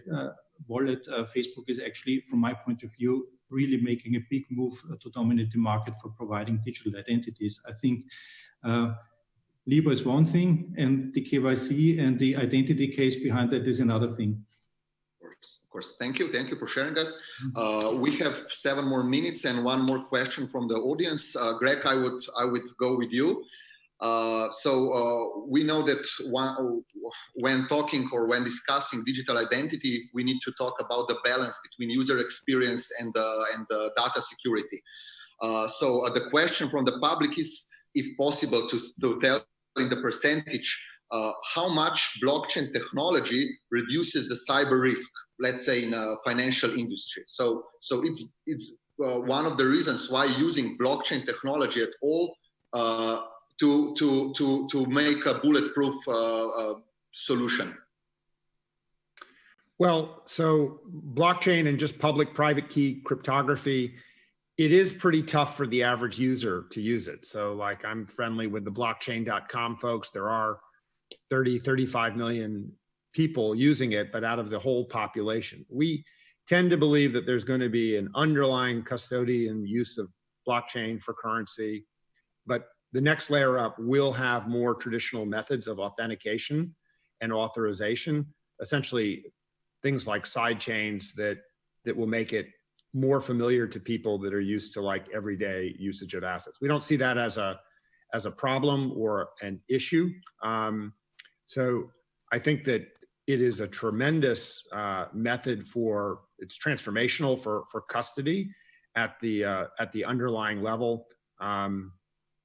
Facebook is actually, from my point of view, really making a big move to dominate the market for providing digital identities. I think Libra is one thing, and the KYC and the identity case behind that is another thing. Of course. Thank you for sharing us. We have 7 more minutes and 1 more question from the audience. Greg, I would go with you. So we know that when talking or when discussing digital identity, we need to talk about the balance between user experience and the data security. So the question from the public is, if possible, to tell in the percentage how much blockchain technology reduces the cyber risk, let's say in a financial industry. So it's one of the reasons why using blockchain technology at all to make a bulletproof solution. Well, so blockchain and just public-private key cryptography, it is pretty tough for the average user to use it. So like I'm friendly with the blockchain.com folks. There are 35 million people using it, but out of the whole population. We tend to believe that there's going to be an underlying custodian use of blockchain for currency, but the next layer up will have more traditional methods of authentication and authorization, essentially things like side chains that will make it more familiar to people that are used to like everyday usage of assets. We don't see that as a problem or an issue. So I think that it is a tremendous method for, it's transformational for custody at the underlying level.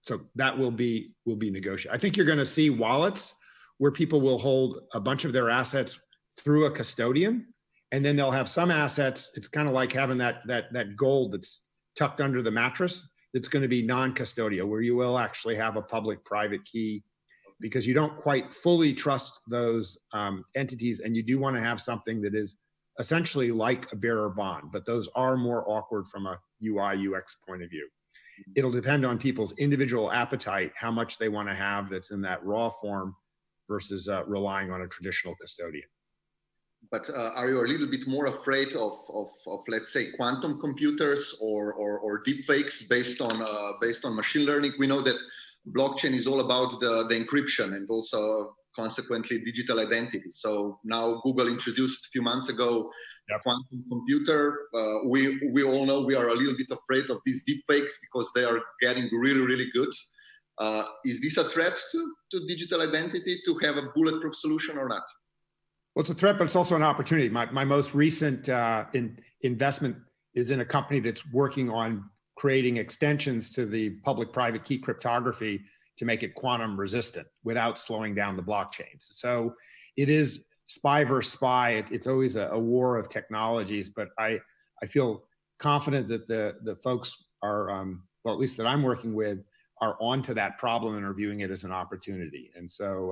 So that will be negotiated. I think you're going to see wallets where people will hold a bunch of their assets through a custodian, and then they'll have some assets. It's kind of like having that gold that's tucked under the mattress. That's going to be non-custodial, where you will actually have a public-private key, because you don't quite fully trust those entities, and you do want to have something that is essentially like a bearer bond, but those are more awkward from a UI, UX point of view. It'll depend on people's individual appetite, how much they want to have that's in that raw form versus relying on a traditional custodian. But are you a little bit more afraid of let's say, quantum computers or deepfakes based on machine learning? We know that blockchain is all about the encryption and also consequently digital identity. So now Google introduced a few months ago quantum computer. We all know we are a little bit afraid of these deepfakes because they are getting really, really good. Is this a threat to digital identity to have a bulletproof solution or not? Well, it's a threat, but it's also an opportunity. My most recent investment is in a company that's working on creating extensions to the public-private key cryptography to make it quantum resistant without slowing down the blockchains. So it is spy versus spy. It's always a war of technologies, but I feel confident that the folks are, well, at least that I'm working with, are onto that problem and are viewing it as an opportunity. And so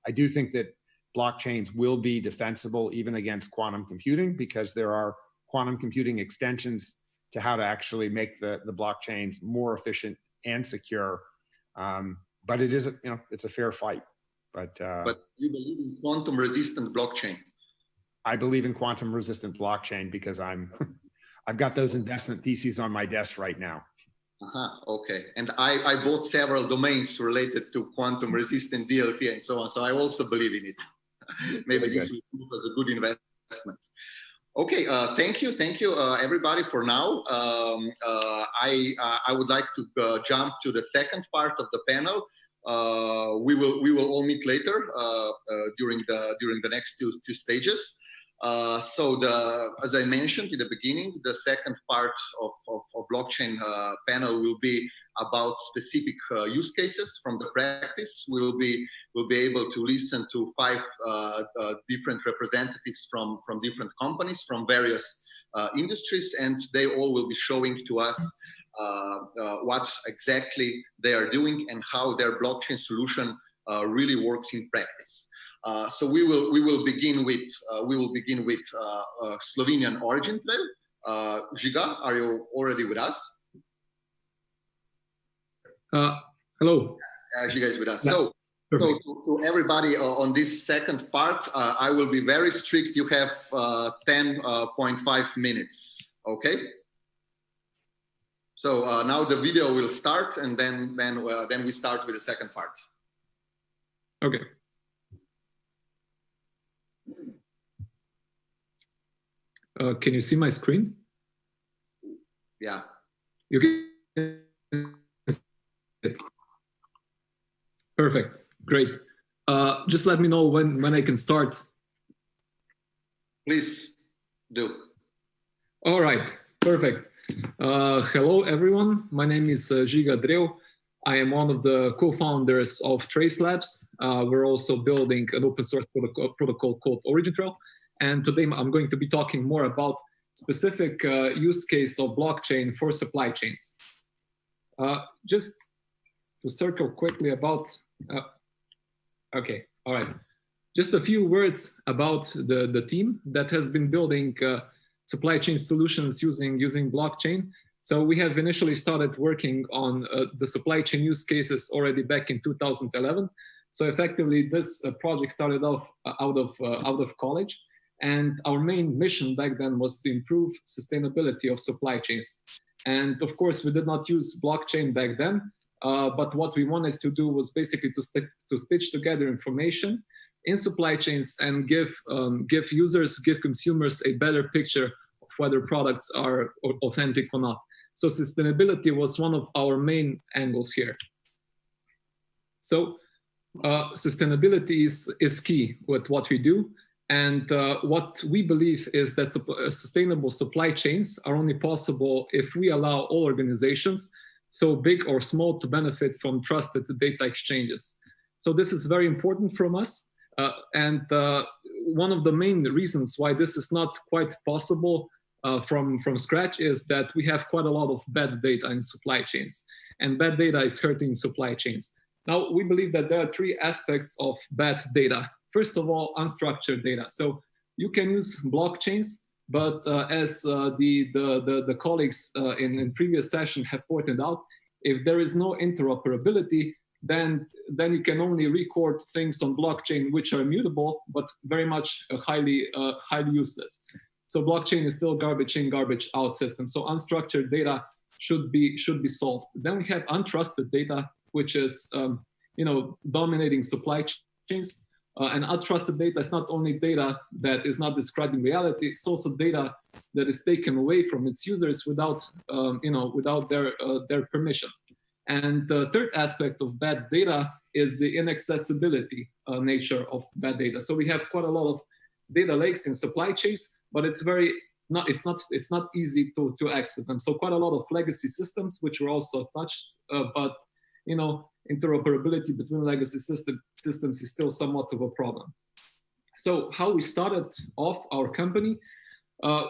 I do think that blockchains will be defensible even against quantum computing, because there are quantum computing extensions to how to actually make the blockchains more efficient and secure. But it is, it's a fair fight. But you believe in quantum resistant blockchain? I believe in quantum resistant blockchain because I've got those investment theses on my desk right now. Okay. And I bought several domains related to quantum resistant DLT and so on. So I also believe in it. Maybe this will prove as a good investment. Okay, thank you, everybody for now. I would like to jump to the second part of the panel. We will all meet later during the next two stages. So as I mentioned in the beginning, the second part of blockchain panel will be about specific use cases from the practice. We'll be able to listen to 5 different representatives from different companies from various industries, and they all will be showing to us what exactly they are doing and how their blockchain solution really works in practice. So we will begin with Slovenian OriginTrail. Žiga, are you already with us? Hello. Žiga is with us. Yeah. So to everybody on this second part, I will be very strict. You have 10.5 minutes. Okay. So now the video will start, and then we start with the second part. Okay. Can you see my screen? Yeah. You can. Perfect. Great. Just let me know when I can start. Please do. All right. Perfect. Hello, everyone. My name is Žiga Drev. I am one of the co-founders of Trace Labs. We're also building an open source protocol called OriginTrail. And today I'm going to be talking more about specific use case of blockchain for supply chains. Just to circle quickly about, okay, all right. Just a few words about the team that has been building supply chain solutions using blockchain. So we have initially started working on the supply chain use cases already back in 2011. So effectively, this project started off out of college, and our main mission back then was to improve sustainability of supply chains. And of course, we did not use blockchain back then, but what we wanted to do was basically to stitch together information in supply chains and give consumers a better picture of whether products are authentic or not. So sustainability was one of our main angles here. So sustainability is key with what we do. And what we believe is that sustainable supply chains are only possible if we allow all organizations, so big or small, to benefit from trusted data exchanges. So this is very important from us. And one of the main reasons why this is not quite possible from scratch is that we have quite a lot of bad data in supply chains, and bad data is hurting supply chains. Now, we believe that there are three aspects of bad data. First of all, unstructured data. So you can use blockchains, but as the colleagues in previous session have pointed out, if there is no interoperability, then you can only record things on blockchain which are immutable, but very much highly useless. So blockchain is still garbage in, garbage out system. So unstructured data should be solved. Then we have untrusted data, which is dominating supply chains. And untrusted data is not only data that is not describing reality; it's also data that is taken away from its users without their permission. And the third aspect of bad data is the inaccessibility nature of bad data. So we have quite a lot of data lakes in supply chains, but it's not easy to access them. So quite a lot of legacy systems, which were also touched, but interoperability between legacy systems is still somewhat of a problem. So how we started off our company,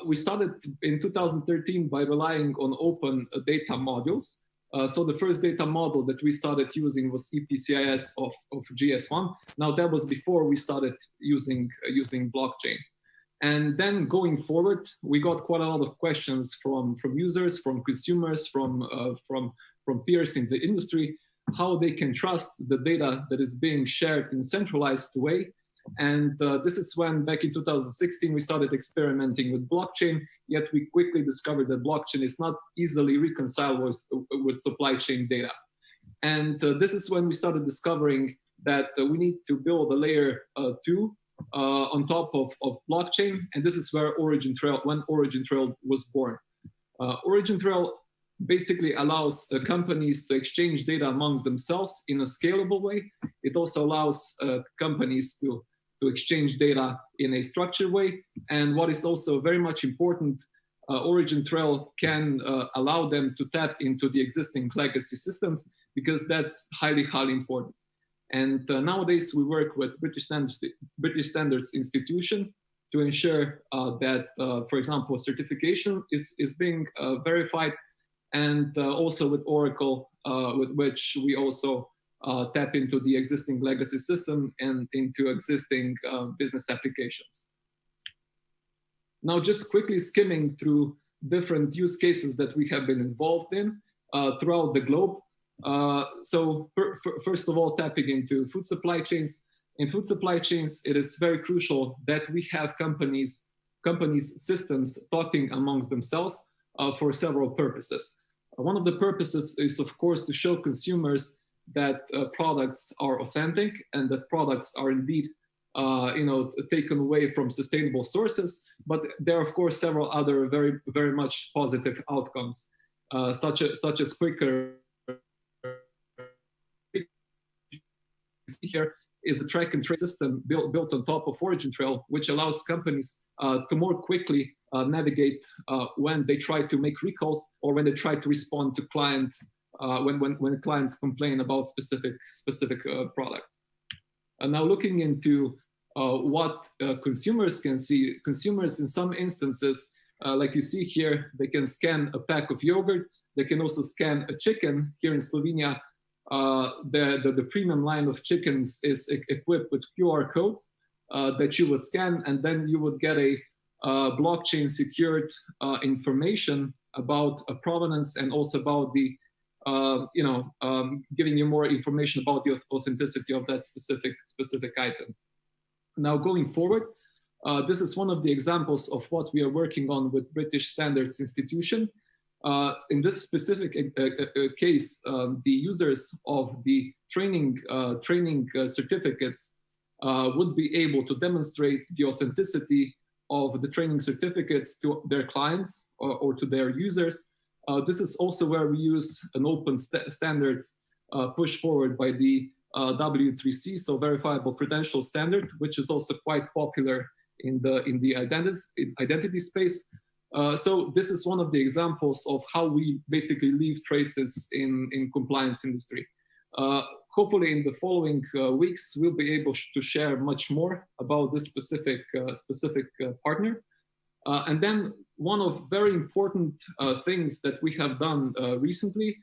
we started in 2013 by relying on open data modules. So the first data model that we started using was EPCIS of GS1. Now that was before we started using blockchain. And then going forward, we got quite a lot of questions from users, from consumers, from peers in the industry, how they can trust the data that is being shared in a centralized way. And this is when, back in 2016, we started experimenting with blockchain, yet we quickly discovered that blockchain is not easily reconciled with supply chain data. And this is when we started discovering that we need to build a layer 2 on top of blockchain. And this is where OriginTrail was born. OriginTrail basically allows companies to exchange data amongst themselves in a scalable way. It also allows companies to exchange data in a structured way. And what is also very much important, OriginTrail can allow them to tap into the existing legacy systems, because that's highly, highly important. And nowadays we work with British Standards Institution to ensure that, for example, certification is being verified, and also with Oracle, with which we also tap into the existing legacy system and into existing business applications. Now, just quickly skimming through different use cases that we have been involved in throughout the globe. First of all, tapping into food supply chains. In food supply chains, it is very crucial that we have companies' systems talking amongst themselves for several purposes. One of the purposes is, of course, to show consumers that products are authentic and that products are indeed taken away from sustainable sources. But there are, of course, several other very, very much positive outcomes, such as quicker. Here is a track and trace system built on top of OriginTrail, which allows companies to more quickly navigate when they try to make recalls or when they try to respond to clients when clients complain about specific product. And now looking into what consumers can see, consumers in some instances, like you see here, they can scan a pack of yogurt. They can also scan a chicken. Here in Slovenia, the premium line of chickens is equipped with QR codes that you would scan, and then you would get a blockchain secured information about a provenance and also about the giving you more information about the authenticity of that specific item. Now, going forward, this is one of the examples of what we are working on with British Standards Institution. In this specific case, the users of the training certificates would be able to demonstrate the authenticity of the training certificates to their clients or to their users. This is also where we use an open standards pushed forward by the W3C, so verifiable credential standard, which is also quite popular in the identity space. So this is one of the examples of how we basically leave traces in compliance industry. Hopefully in the following weeks, we'll be able to share much more about this specific partner. And then one of very important things that we have done recently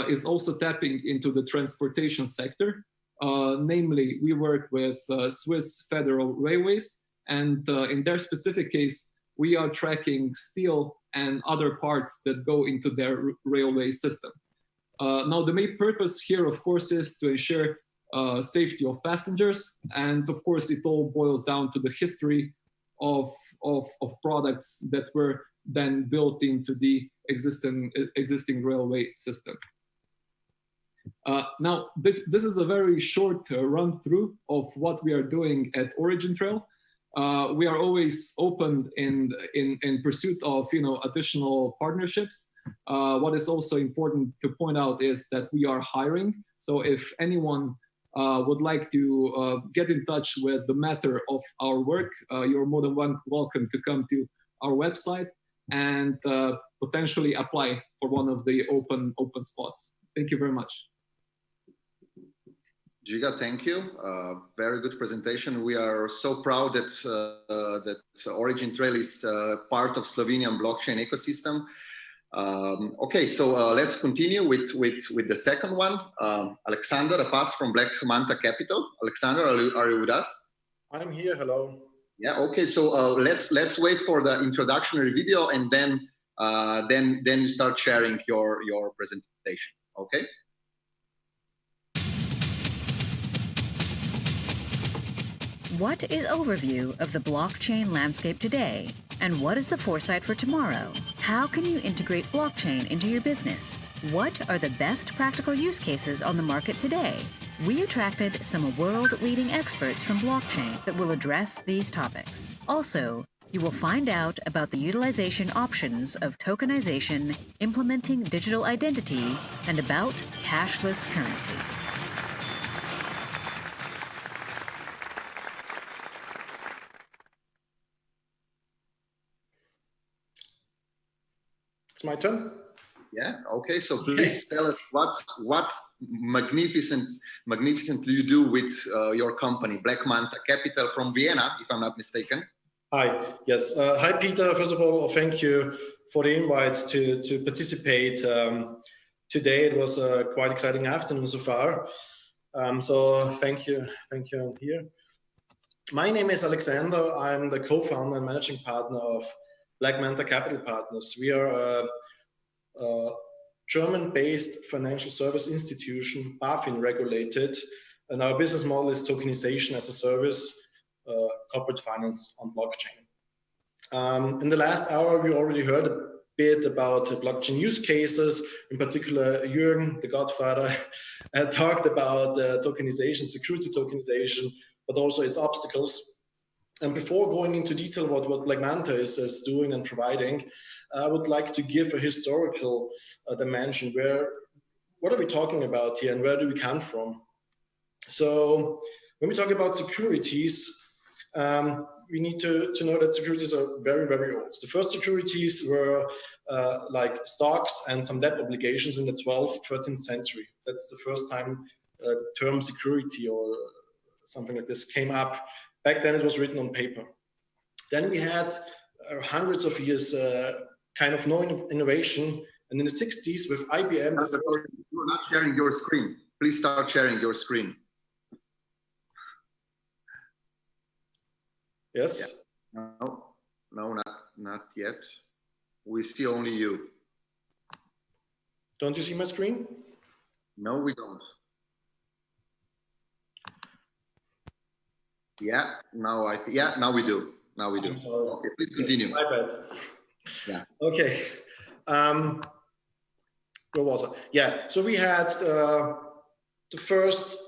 is also tapping into the transportation sector. Namely, we work with Swiss Federal Railways, and in their specific case, we are tracking steel and other parts that go into their railway system. Now, the main purpose here, of course, is to ensure safety of passengers. And of course, it all boils down to the history of products that were then built into the existing railway system. Now, this is a very short run through of what we are doing at OriginTrail. We are always open in pursuit of additional partnerships. What is also important to point out is that we are hiring. So if anyone would like to get in touch with the matter of our work, you're more than welcome to come to our website and potentially apply for one of the open spots. Thank you very much. Žiga, thank you. Very good presentation. We are so proud that that OriginTrail is part of Slovenian blockchain ecosystem. Okay, so let's continue with the second one. Alexander Rapatz from Black Manta Capital. Alexander, are you with us? I'm here. Hello. Yeah. Okay. So let's wait for the introductory video, and then you start sharing your presentation. Okay. What is overview of the blockchain landscape today? And what is the foresight for tomorrow? How can you integrate blockchain into your business? What are the best practical use cases on the market today? We attracted some world-leading experts from blockchain that will address these topics. Also, you will find out about the utilization options of tokenization, implementing digital identity, and about cashless currency. It's my turn. Yeah. Okay. So please tell us what magnificently you do with your company, Black Manta Capital from Vienna, if I'm not mistaken. Hi. Yes. Hi, Peter. First of all, thank you for the invite to participate today. It was a quite exciting afternoon so far. So thank you. Thank you. I'm here. My name is Alexander. I'm the co-founder and managing partner of Black Manta Capital Partners. We are a German-based financial service institution, BaFin regulated, and our business model is tokenization as a service, corporate finance on blockchain. In the last hour, we already heard a bit about blockchain use cases. In particular, Juergen, the godfather, talked about tokenization, security tokenization, but also its obstacles. And before going into detail about what Black Manta is doing and providing, I would like to give a historical dimension. What are we talking about here and where do we come from? So when we talk about securities, we need to know that securities are very, very old. The first securities were like stocks and some debt obligations in the 12th, 13th century. That's the first time the term security or something like this came up. Back then it was written on paper. Then we had hundreds of years kind of no innovation. And in the 60s with IBM... You're not sharing your screen. Please start sharing your screen. Yes? Yeah. No, not yet. We see only you. Don't you see my screen? No, we don't. Yeah, now now we do. Now we do. Okay, please continue. My bad. Yeah. Okay. Where was it? Yeah. So we had the first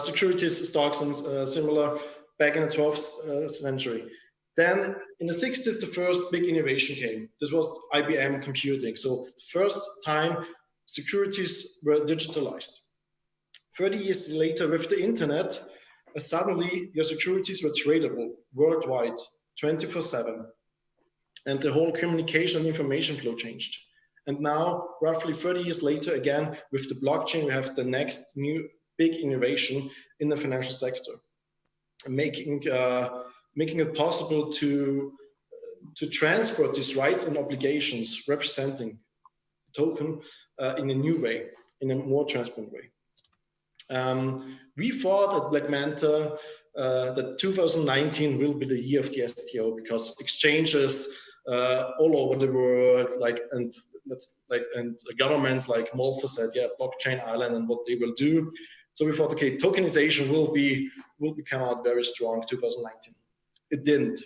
securities stocks and similar back in the 12th century. Then in the 60s, the first big innovation came. This was IBM computing. So first time securities were digitalized. 30 years later, with the internet, suddenly your securities were tradable worldwide, 24/7. And the whole communication information flow changed. And now, roughly 30 years later, again, with the blockchain, we have the next new big innovation in the financial sector, making it possible to transport these rights and obligations representing token in a new way, in a more transparent way. We thought at Black Manta that 2019 will be the year of the STO, because exchanges all over the world, and governments like Malta said, yeah, blockchain island and what they will do. So we thought, okay, tokenization will come out very strong 2019. It didn't.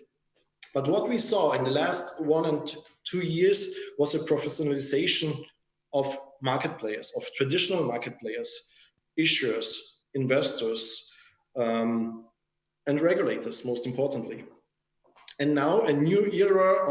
But what we saw in the last 1 and 2 years was a professionalization of market players, of traditional market players, issuers, investors, and regulators, most importantly. And now a new era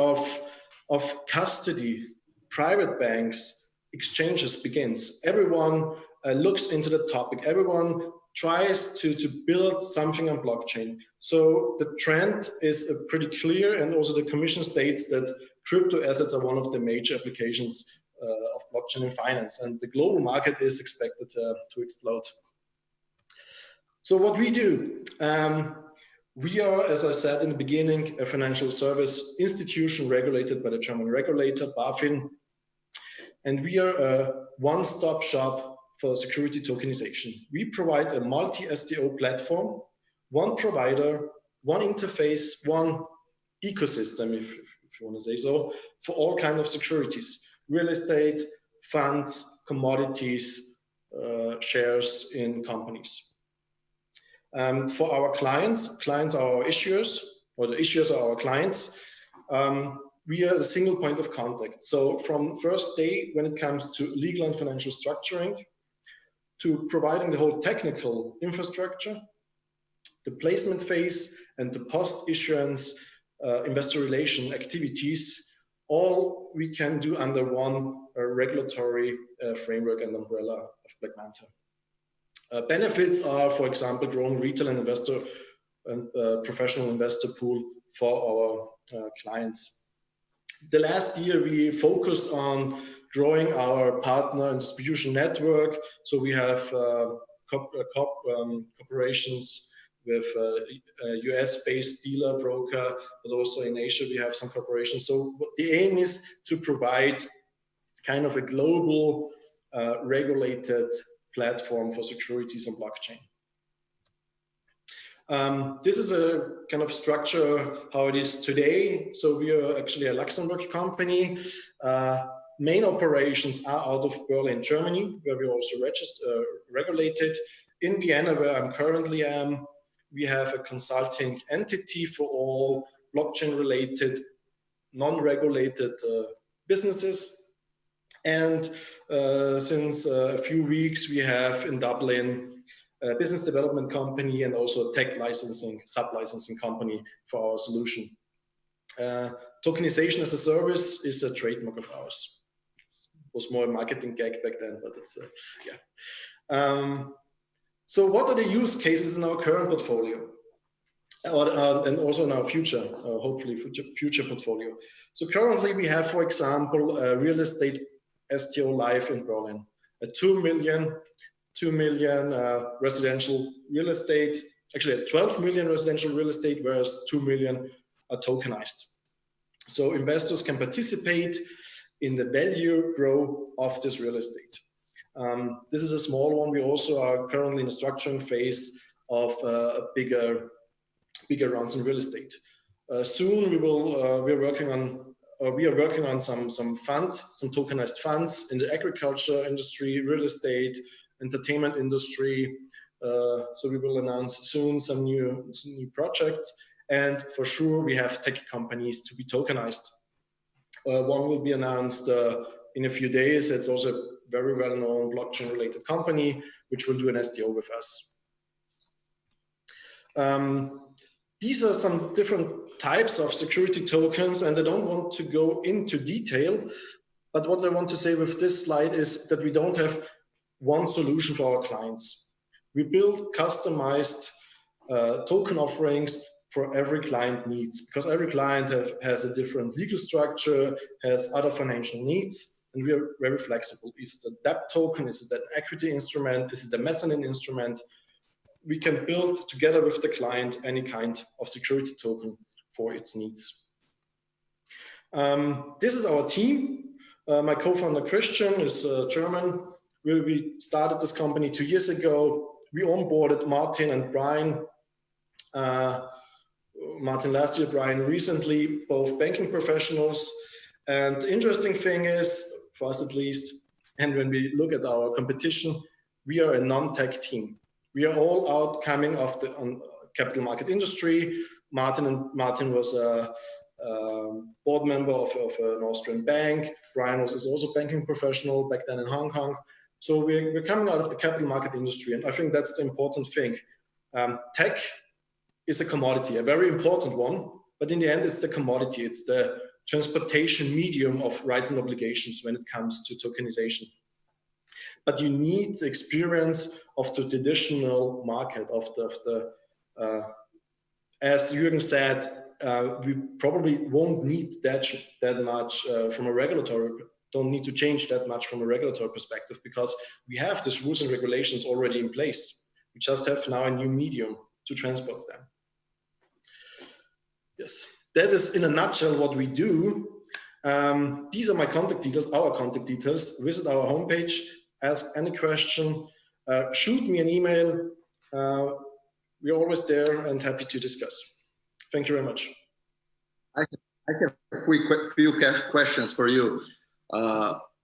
of custody, private banks, exchanges begins. Everyone looks into the topic. Everyone tries to build something on blockchain. So the trend is pretty clear, and also the Commission states that crypto assets are one of the major applications of blockchain in finance, and the global market is expected to explode. So what we do, we are, as I said in the beginning, a financial service institution regulated by the German regulator, BaFin, and we are a one-stop shop for security tokenization. We provide a multi-STO platform, one provider, one interface, one ecosystem, if you want to say so, for all kinds of securities, real estate, funds, commodities, shares in companies. For our clients are our issuers, or the issuers are our clients. We are the single point of contact. So from first day, when it comes to legal and financial structuring, to providing the whole technical infrastructure, the placement phase, and the post-issuance investor relation activities, all we can do under one regulatory framework and umbrella of Black Manta. Benefits are, for example, growing retail and investor and professional investor pool for our clients. The last year, we focused on growing our partner and distribution network. So we have cooperations with a US-based dealer broker, but also in Asia, we have some cooperations. So the aim is to provide kind of a global regulated platform for securities and blockchain. This is a kind of structure how it is today. So we are actually a Luxembourg company. Main operations are out of Berlin, Germany, where we also regulated. In Vienna, where I'm currently am, we have a consulting entity for all blockchain-related, non-regulated businesses. And since a few weeks, we have in Dublin a business development company and also a tech licensing, sub-licensing company for our solution. Tokenization as a service is a trademark of ours. It was more a marketing gag back then, but it's, yeah. So what are the use cases in our current portfolio? And also in our future, hopefully future portfolio. So currently we have, for example, a real estate STO live in Berlin, a 2 million residential real estate, actually a 12 million residential real estate, whereas 2 million are tokenized. So investors can participate in the value growth of this real estate. This is a small one. We also are currently in a structuring phase of bigger runs in real estate. Soon we're working on we are working on some tokenized funds in the agriculture industry, real estate, entertainment industry. So we will announce soon some new projects. And for sure, we have tech companies to be tokenized. One will be announced in a few days. It's also a very well-known blockchain-related company, which will do an STO with us. These are some different types of security tokens, and I don't want to go into detail, but what I want to say with this slide is that we don't have one solution for our clients. We build customized token offerings for every client needs, because every client has a different legal structure, has other financial needs, and we are very flexible. Is it a debt token? Is it an equity instrument? Is it a mezzanine instrument? We can build together with the client any kind of security token for its needs. This is our team. My co-founder Christian is German. We started this company 2 years ago. We onboarded Martin and Brian. Martin last year, Brian recently, both banking professionals. And the interesting thing is, for us at least, and when we look at our competition, we are a non-tech team. We are all out coming off the capital market industry. Martin was a board member of an Austrian bank. Brian is also a banking professional back then in Hong Kong. So we're coming out of the capital market industry, and I think that's the important thing. Tech is a commodity, a very important one, but in the end, it's the commodity. It's the transportation medium of rights and obligations when it comes to tokenization. But you need the experience of the traditional market, as Juergen said, we probably won't need that much from a regulatory, don't need to change that much from a regulatory perspective, because we have these rules and regulations already in place. We just have now a new medium to transport them. Yes, that is in a nutshell what we do. These are my contact details, our contact details. Visit our homepage, ask any question, shoot me an email. We're always there and happy to discuss. Thank you very much. I have a few questions for you.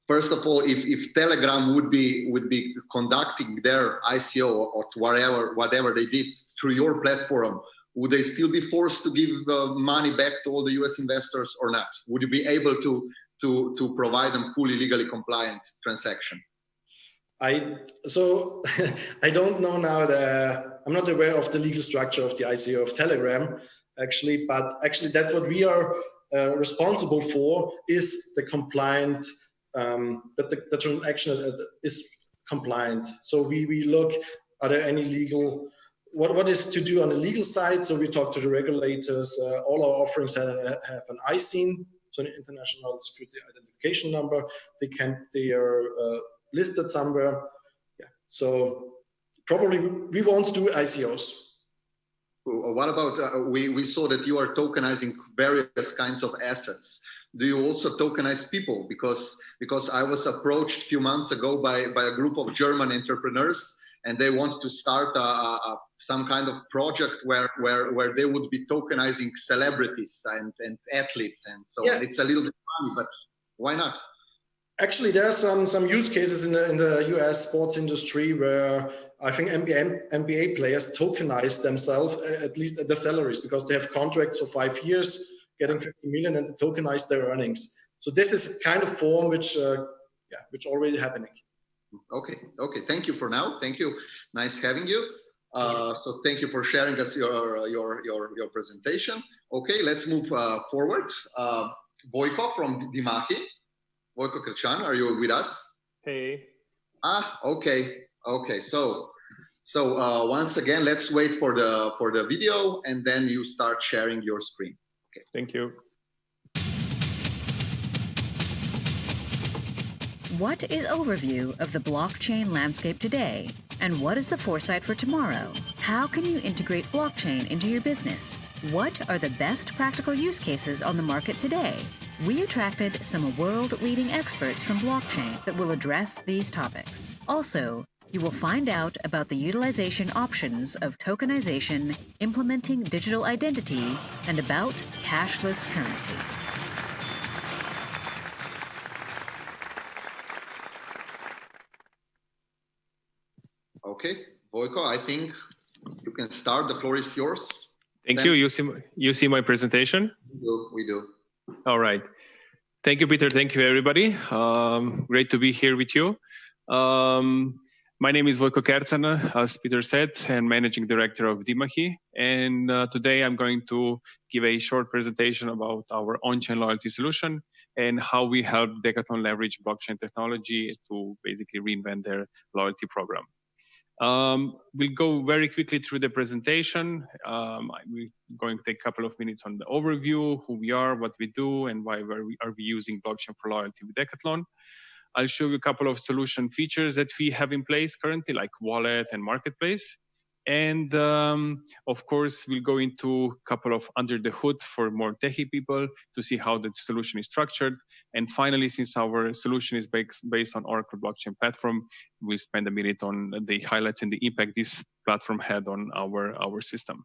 First of all, if Telegram would be conducting their ICO or whatever they did through your platform, would they still be forced to give money back to all the US investors or not? Would you be able to provide them fully legally compliant transaction? So I don't know now, I'm not aware of the legal structure of the ICO of Telegram, actually, but actually that's what we are responsible for, is the compliant, that the transaction is compliant. So we look, are there any legal, what is to do on the legal side? So we talk to the regulators. All our offerings have an ISIN, so an International Security Identification Number. They are listed somewhere. Yeah. So probably we won't do ICOs. What about, we saw that you are tokenizing various kinds of assets. Do you also tokenize people? Because I was approached a few months ago by a group of German entrepreneurs, and they want to start some kind of project where they would be tokenizing celebrities and athletes and so on. It's a little bit funny, but why not? Actually, there are some use cases in the US sports industry where I think NBA players tokenize themselves, at least at the salaries, because they have contracts for 5 years, getting 50 million, and they tokenize their earnings. So this is a kind of form which already happening. Okay. Thank you for now. Thank you. Nice having you. So thank you for sharing us your presentation. Okay, let's move forward. Vojko from Dhimahi. Vojko Kerčan, are you with us? Hey. Okay. So once again, let's wait for the video, and then you start sharing your screen. Okay. Thank you. What is overview of the blockchain landscape today? And what is the foresight for tomorrow? How can you integrate blockchain into your business? What are the best practical use cases on the market today? We attracted some world-leading experts from blockchain that will address these topics. Also, you will find out about the utilization options of tokenization, implementing digital identity, and about cashless currency. Okay, Vojko, I think you can start. The floor is yours. Thank you. You see my presentation? We do. All right. Thank you, Peter. Thank you, everybody. Great to be here with you. My name is Vojko Kerčan, as Peter said, and Managing Director of Dhimahi. And today I'm going to give a short presentation about our on-chain loyalty solution and how we help Decathlon leverage blockchain technology to basically reinvent their loyalty program. We'll go very quickly through the presentation. We're going to take a couple of minutes on the overview, who we are, what we do, and why are we using blockchain for loyalty with Decathlon. I'll show you a couple of solution features that we have in place currently, like wallet and marketplace. And of course, we'll go into a couple of under the hood for more techie people to see how the solution is structured. And finally, since our solution is based on Oracle blockchain platform, we'll spend a minute on the highlights and the impact this platform had on our system.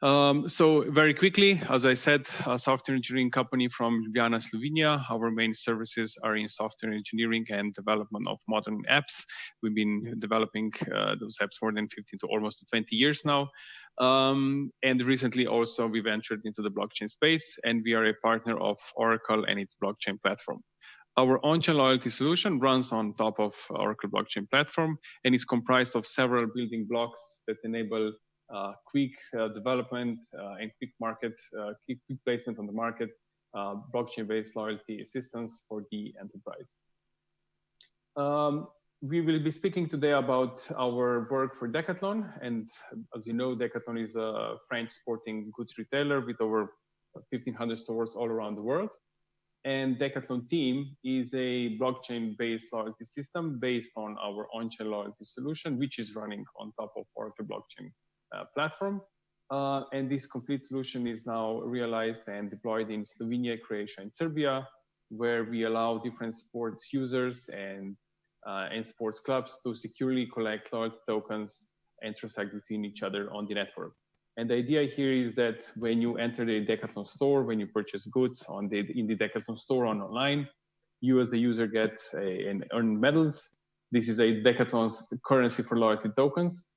So very quickly, as I said, a software engineering company from Ljubljana, Slovenia. Our main services are in software engineering and development of modern apps. We've been developing those apps more than 15 to almost 20 years now. And recently also we've entered into the blockchain space, and we are a partner of Oracle and its blockchain platform. Our on-chain loyalty solution runs on top of Oracle blockchain platform, and it's comprised of several building blocks that enable quick development and quick placement on the market, blockchain-based loyalty assistance for the enterprise. We will be speaking today about our work for Decathlon, and as you know, Decathlon is a French sporting goods retailer with over 1,500 stores all around the world. And Decathlon team is a blockchain-based loyalty system based on our on-chain loyalty solution, which is running on top of Oracle blockchain platform. And this complete solution is now realized and deployed in Slovenia, Croatia, and Serbia, where we allow different sports users and sports clubs to securely collect loyalty tokens and transact between each other on the network. And the idea here is that when you enter the Decathlon store, when you purchase goods in the Decathlon store online, you as a user get and earn medals. This is a Decathlon's currency for loyalty tokens.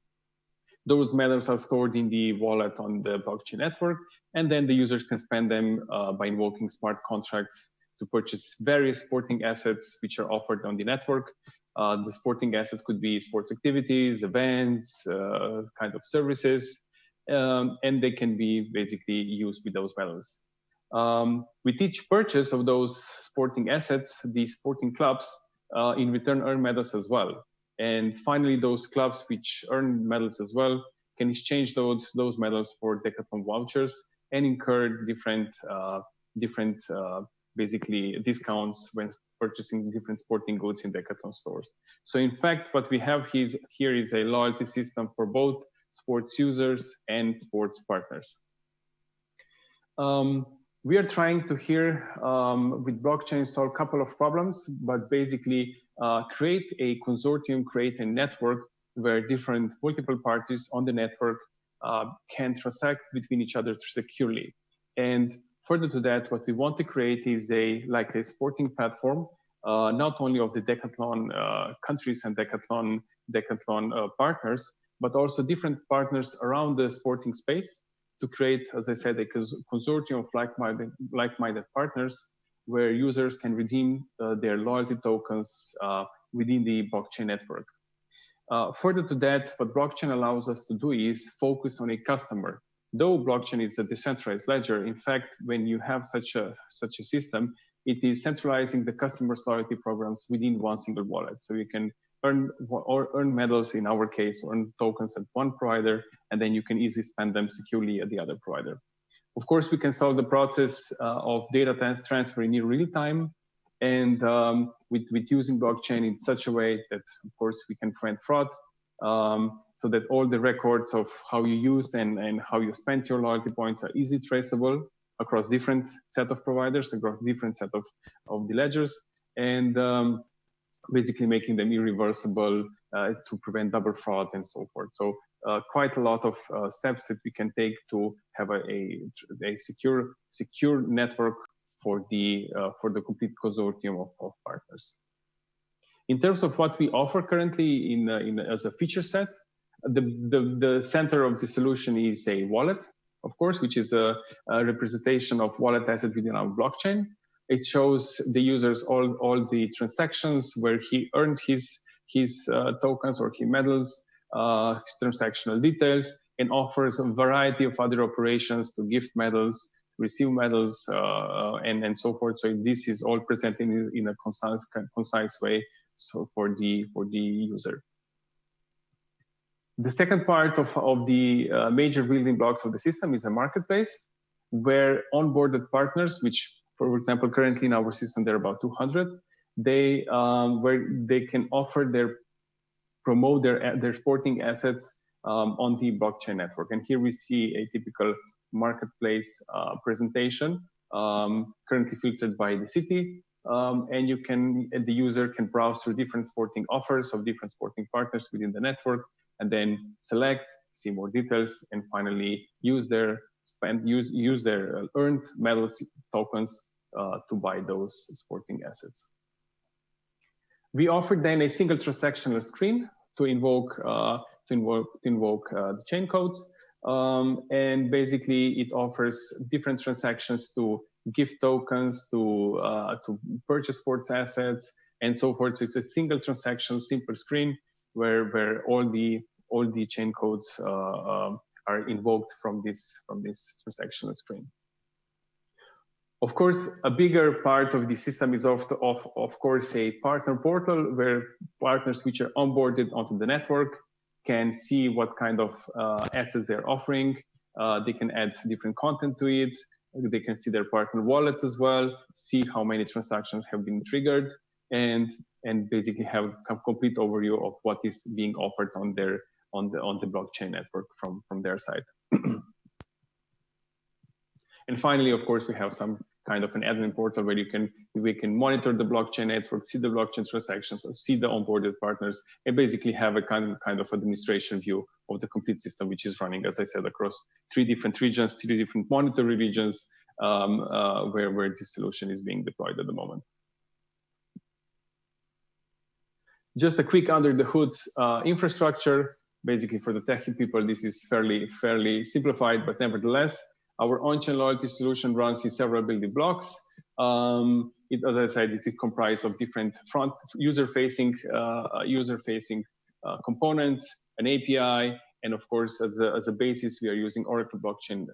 Those medals are stored in the wallet on the blockchain network, and then the users can spend them by invoking smart contracts to purchase various sporting assets which are offered on the network. The sporting assets could be sports activities, events, kind of services, and they can be basically used with those medals. With each purchase of those sporting assets, the sporting clubs in return earn medals as well. And finally, those clubs which earn medals as well can exchange those medals for Decathlon vouchers and incur different basically discounts when purchasing different sporting goods in Decathlon stores. So in fact, what we have here is a loyalty system for both sports users and sports partners. We are trying to here with blockchain solve a couple of problems, but basically create a consortium, create a network where different multiple parties on the network can transact between each other securely. And further to that, what we want to create is like a sporting platform, not only of the Decathlon countries and Decathlon partners, but also different partners around the sporting space to create, as I said, a consortium of like-minded partners where users can redeem their loyalty tokens within the blockchain network. Further to that, what blockchain allows us to do is focus on a customer. Though blockchain is a decentralized ledger, in fact, when you have such a system, it is centralizing the customer's loyalty programs within one single wallet. So you can earn medals in our case, earn tokens at one provider, and then you can easily spend them securely at the other provider. Of course, we can solve the process of data transfer in real time, and with using blockchain in such a way that, of course, we can prevent fraud, so that all the records of how you used and how you spent your loyalty points are easily traceable across different set of providers, across different set of the ledgers, and basically making them irreversible to prevent double fraud and so forth. So quite a lot of steps that we can take to have a secure network for the complete consortium of partners. In terms of what we offer currently as a feature set, the center of the solution is a wallet, of course, which is a representation of wallet asset within our blockchain. It shows the users all the transactions where he earned his tokens or his medals, his transactional details, and offers a variety of other operations to gift medals, receive medals, and so forth. So this is all presented in a concise way, so for the user. The second part of the major building blocks of the system is a marketplace, where onboarded partners, which, for example, currently in our system there are about 200, where they can offer promote their sporting assets on the blockchain network. And here we see a typical marketplace presentation, currently filtered by the city, and the user can browse through different sporting offers of different sporting partners within the network, and then select, see more details, and finally use their earned medals tokens to buy those sporting assets. We offer then a single transactional screen to invoke the chain codes, and basically it offers different transactions to gift tokens, to purchase sports assets, and so forth. So it's a single transaction, simple screen where all the chain codes are invoked from this transactional screen. Of course, a bigger part of the system is of course a partner portal where partners which are onboarded onto the network can see what kind of assets they're offering. They can add different content to it. They can see their partner wallets as well, see how many transactions have been triggered, and basically have a complete overview of what is being offered on the blockchain network from their side. And finally, of course, we have some kind of an admin portal where we can monitor the blockchain network, see the blockchain transactions, see the onboarded partners, and basically have a kind of administration view of the complete system, which is running, as I said, across 3 different regions, 3 different monetary regions, where this solution is being deployed at the moment. Just a quick under the hood infrastructure. Basically, for the techie people, this is fairly simplified, but nevertheless, our on-chain loyalty solution runs in several building blocks. As I said, it is comprised of different front user-facing components, an API, and of course, as a basis, we are using Oracle blockchain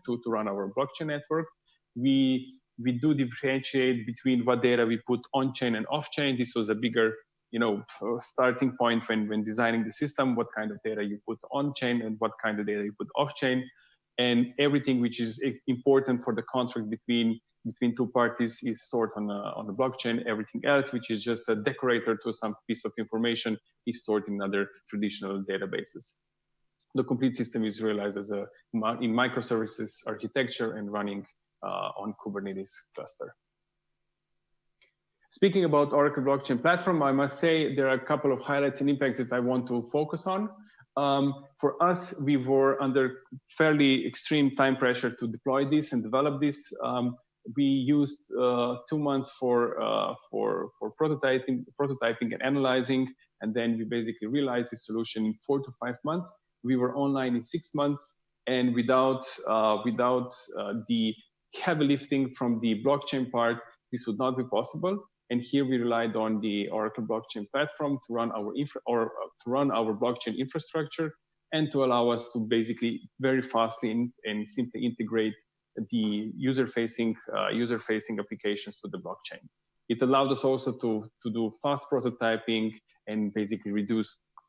to run our blockchain network. We do differentiate between what data we put on-chain and off-chain. This was a bigger starting point when designing the system, what kind of data you put on-chain and what kind of data you put off-chain. And everything which is important for the contract between 2 parties is stored on the blockchain. Everything else, which is just a decorator to some piece of information, is stored in other traditional databases. The complete system is realized in microservices architecture and running on Kubernetes cluster. Speaking about Oracle Blockchain Platform, I must say there are a couple of highlights and impacts that I want to focus on. For us, we were under fairly extreme time pressure to deploy this and develop this. We used 2 months for prototyping and analyzing, and then we basically realized the solution in 4 to 5 months. We were online in 6 months, and without the heavy lifting from the blockchain part, this would not be possible. And here we relied on the Oracle Blockchain Platform to run our blockchain infrastructure and to allow us to basically very fastly and simply integrate the user-facing applications to the blockchain. It allowed us also to do fast prototyping and basically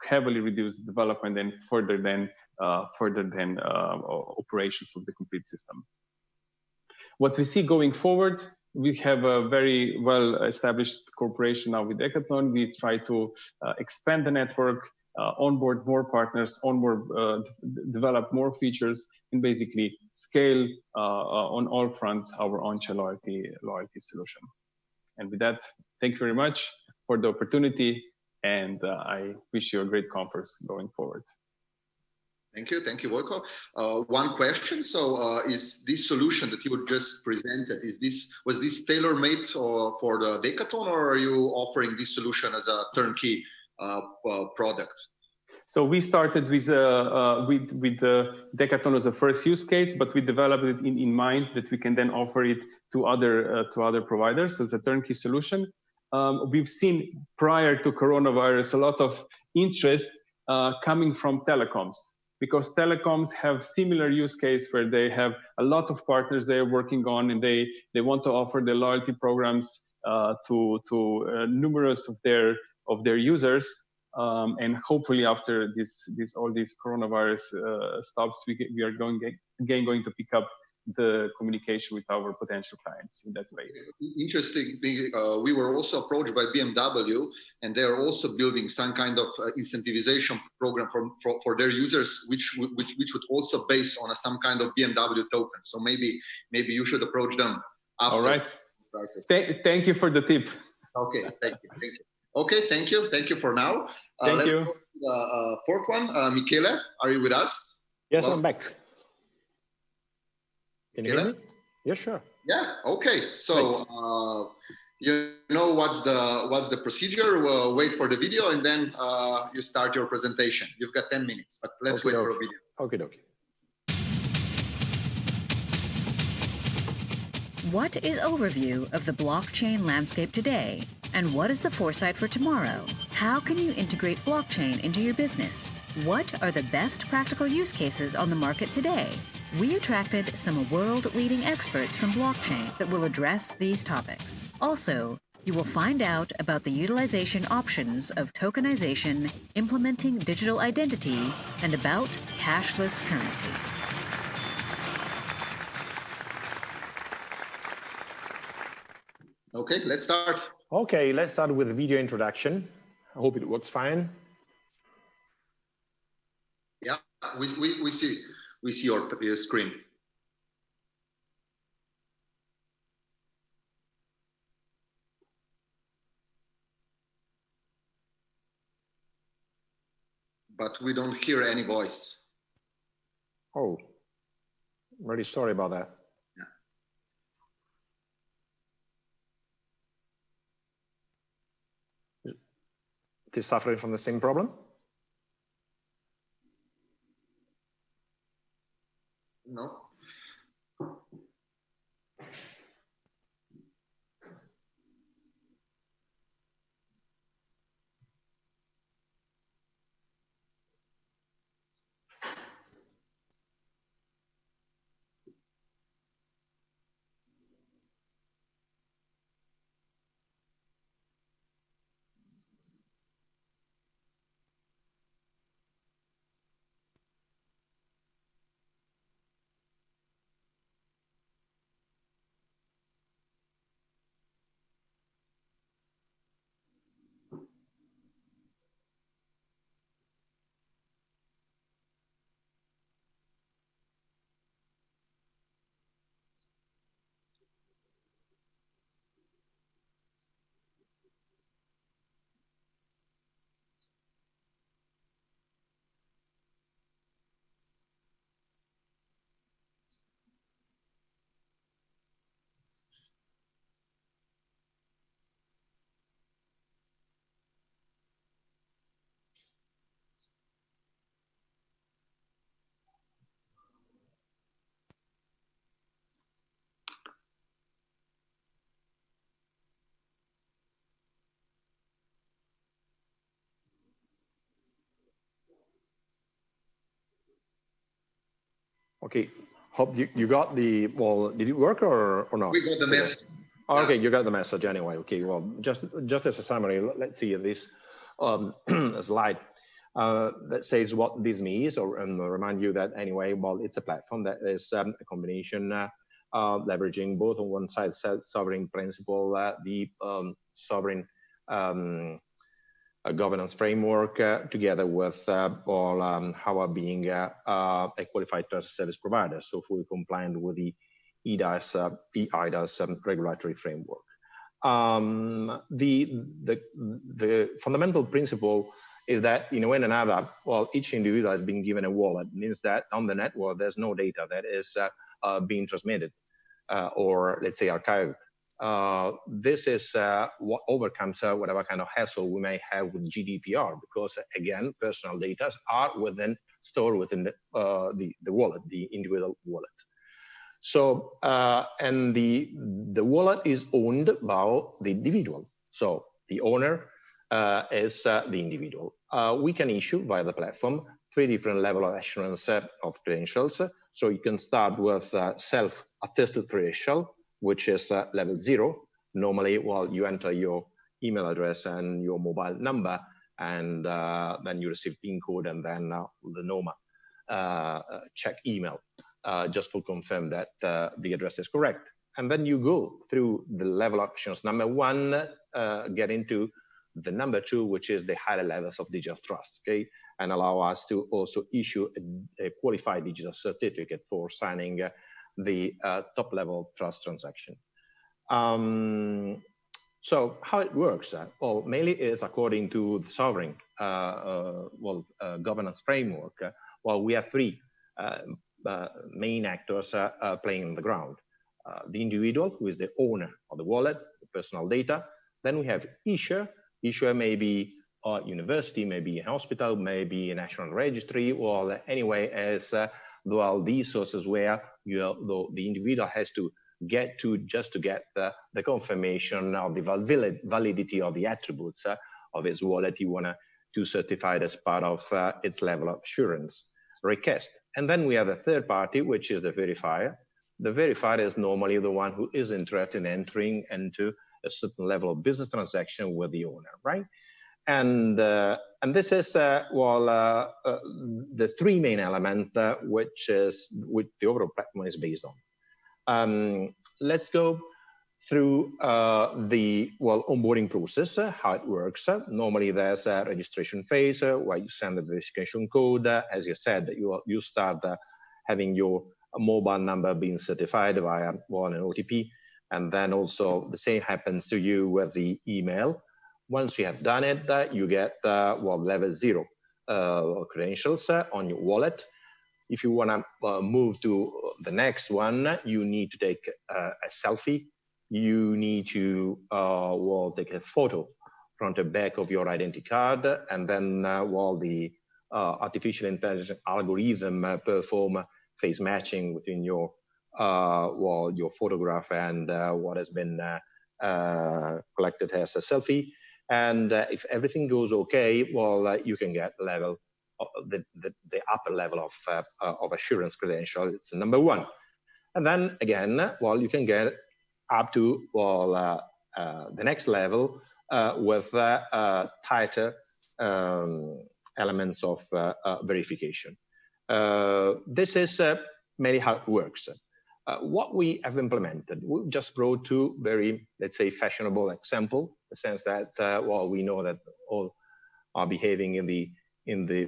heavily reduce development and further than operations of the complete system. What we see going forward, we have a very well-established cooperation now with Decathlon. We try to expand the network, onboard more partners, develop more features, and basically scale on all fronts our on-chain loyalty solution. And with that, thank you very much for the opportunity, and I wish you a great conference going forward. Thank you, Vojko. One question. So, is this solution that you just presented, was this tailor-made for the Decathlon, or are you offering this solution as a turnkey product? So we started with the Decathlon as a first use case, but we developed it in mind that we can then offer it to other providers as a turnkey solution. We've seen prior to coronavirus a lot of interest coming from telecoms, because telecoms have similar use case where they have a lot of partners they are working on, and they want to offer their loyalty programs to numerous of their users. And hopefully after all this coronavirus stops, we are going to pick up the communication with our potential clients in that way. Interesting. We were also approached by BMW, and they are also building some kind of incentivization program for their users, which would also base on some kind of BMW token. So maybe you should approach them after. All right. The crisis. Thank you for the tip. Okay. Thank you. Okay, thank you for now. Thank you. Let's go to the fourth one. Michele, are you with us? Yes, I'm back. Can you hear me? Yeah, sure. Yeah. Okay. So you know what's the procedure? We'll wait for the video, and then you start your presentation. You've got 10 minutes, but let's wait for a video. Okay. What is overview of the blockchain landscape today? And what is the foresight for tomorrow? How can you integrate blockchain into your business? What are the best practical use cases on the market today? We attracted some world-leading experts from blockchain that will address these topics. Also, you will find out about the utilization options of tokenization, implementing digital identity, and about cashless currency. Okay, let's start. Okay, let's start with the video introduction. I hope it works fine. Yeah, we see your screen. But we don't hear any voice. Oh, I'm really sorry about that. It is suffering from the same problem? No. Okay, hope you got the, well, did it work or not? We got the message. Okay, you got the message anyway. Okay, well, just as a summary, let's see this slide that says what this means, and remind you that anyway, well, it's a platform that is a combination leveraging both on one side sovereign principle, the sovereign governance framework together with all our being a qualified trust service provider, so fully compliant with the eIDAS regulatory framework. The fundamental principle is that in a way or another, well, each individual has been given a wallet. It means that on the network, there's no data that is being transmitted or let's say archived. This is what overcomes whatever kind of hassle we may have with GDPR, because again, personal data are stored within the wallet, the individual wallet. So, and the wallet is owned by the individual. So the owner is the individual. We can issue via the platform 3 different levels of assurance of credentials. So you can start with self-attested credential, which is level 0. Normally, well, you enter your email address and your mobile number, and then you receive PIN code and then the normal check email just to confirm that the address is correct. And then you go through the level of options. Number 1, get into the number 2, which is the higher levels of digital trust, okay? And allow us to also issue a qualified digital certificate for signing the top level trust transaction. So how it works? Well, mainly is according to the sovereign governance framework. Well, we have 3 main actors playing on the ground. The individual, who is the owner of the wallet, the personal data. Then we have issuer. Issuer may be a university, maybe a hospital, maybe a national registry, or anyway, as well, these sources where the individual has to get to just to get the confirmation of the validity of the attributes of his wallet he wanted to certify as part of its level of assurance request. And then we have a third party, which is the verifier. The verifier is normally the one who is interested in entering into a certain level of business transaction with the owner, right? And this is the 3 main elements which the overall platform is based on. Let's go through the onboarding process, how it works. Normally, there's a registration phase where you send the verification code. As you said, you start having your mobile number being certified via an OTP, and then also the same happens to you with the email. Once you have done it, you get level 0 credentials on your wallet. If you want to move to the next one, you need to take a selfie. You need to take a photo from the back of your identity card, and then the artificial intelligence algorithm perform face matching between your photograph and what has been collected as a selfie. And if everything goes okay, you can get level the upper level of assurance credential. It's number 1, and then again, you can get up to the next level with tighter elements of verification. This is mainly how it works. What we have implemented, we just brought 2 very, let's say, fashionable example, in the sense that we know that all are behaving in the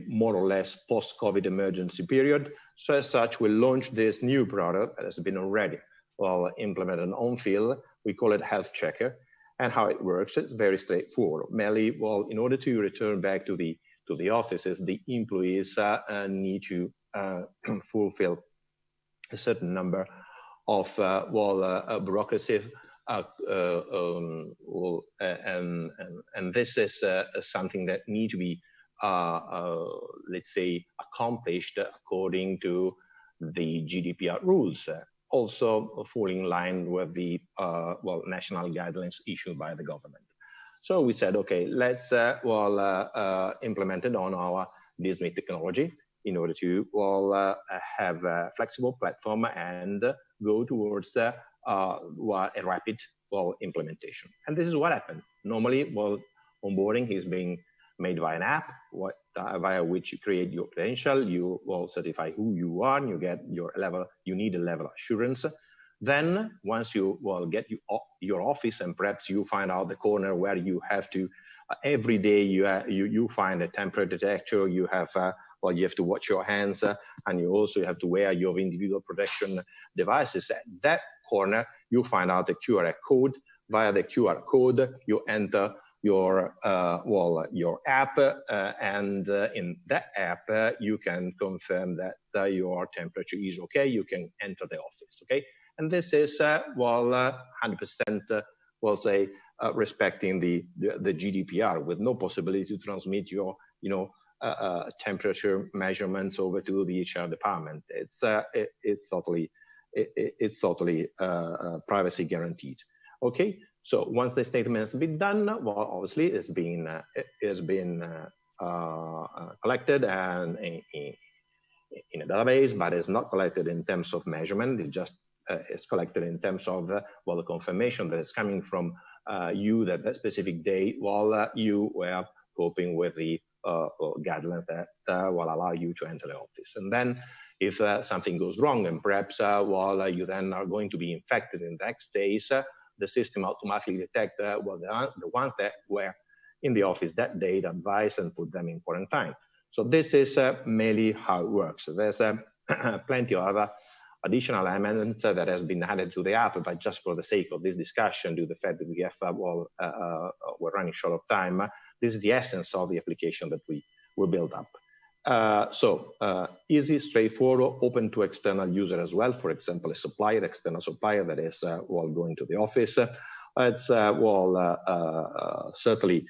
more or less post-COVID emergency period. So as such, we launched this new product that has been already implemented on field. We call it Health Checker. And how it works, it's very straightforward. Mainly, in order to return back to the offices, the employees need to fulfill a certain number of bureaucracy, and this is something that need to be let's say accomplished according to the GDPR rules, also fully in line with the national guidelines issued by the government. So we said, okay, let's implement it on our business technology in order to have a flexible platform and go towards a rapid implementation. And this is what happened. Normally, onboarding is being made via an app via which you create your credential, you certify who you are, and you get your level, you need a level of assurance. Then once you get your office, and perhaps you find out the corner where you have to, every day you find a temperature detector, you have you have to watch your hands, and you also have to wear your individual protection devices. At that corner, you find out the QR code via the QR code, you enter your your app, and in that app you can confirm that your temperature is okay. You can enter the office, okay? And this is 100%, we'll say, respecting the GDPR, with no possibility to transmit your temperature measurements over to the HR department. It's totally privacy guaranteed. Okay, so once the statement has been done, well, obviously it's been collected and in a database, but it's not collected in terms of measurement. It just is collected in terms of the confirmation that is coming from you that specific day while you were coping with the guidelines that will allow you to enter the office. And then if something goes wrong, and perhaps while you then are going to be infected in the next days, the system automatically detects the ones that were in the office that day, advise and put them in quarantine. So this is mainly how it works. There's plenty of other additional elements that has been added to the app, but just for the sake of this discussion, due to the fact that we have, we're running short of time, this is the essence of the application that we will build up. Easy, straightforward, open to external user as well. For example, a supplier, external supplier that is going to the office. It's certainly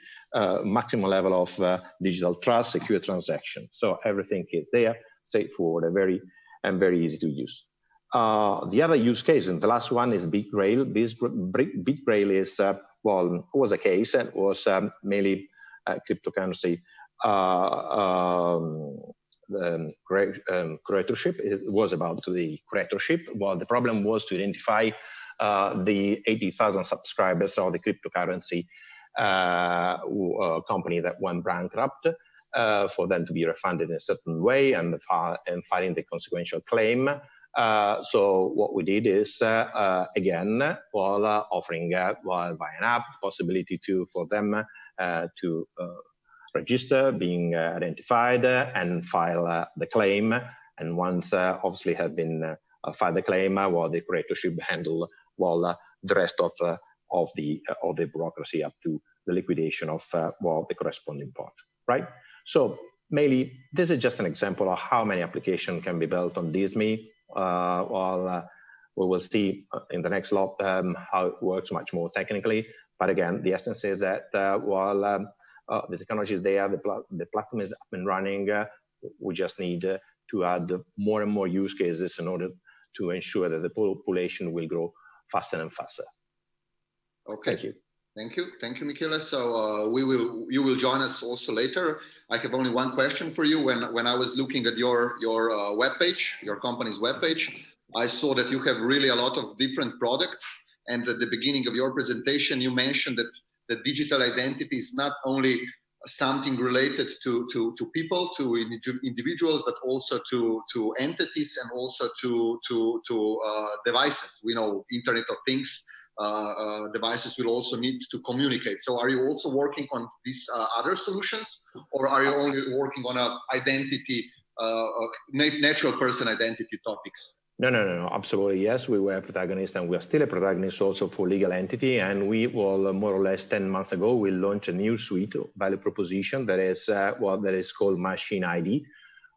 maximum level of digital trust, secure transaction. So everything is there, straightforward, and very easy to use. The other use case, and the last one, is BigRail. This BigRail is was a case and was mainly cryptocurrency curatorship. It was about the curatorship. Well, the problem was to identify the 80,000 subscribers of the cryptocurrency company that went bankrupt, for them to be refunded in a certain way, and filing the consequential claim. So what we did is, again, offering via an app, possibility for them to register, being identified, and file the claim. And once obviously have been filed the claim, the curatorship handle the rest of the bureaucracy up to the liquidation of the corresponding part, right? So mainly, this is just an example of how many applications can be built on Dhimahi. We will see in the next lot how it works much more technically. But again, the essence is that the technology is there, the platform is up and running. We just need to add more and more use cases in order to ensure that the population will grow faster and faster. Okay. Thank you, Michele. So you will join us also later. I have only one question for you. When I was looking at your webpage, your company's webpage, I saw that you have really a lot of different products. And at the beginning of your presentation, you mentioned that the digital identity is not only something related to people, to individuals, but also to entities and also to devices. We know Internet of Things. Devices will also need to communicate. So are you also working on these other solutions, or are you only working on identity, natural person identity topics? No, absolutely. Yes, we were a protagonist, and we are still a protagonist also for legal entity. And we will, more or less 10 months ago, we launched a new suite of value proposition that is that is called Machine ID,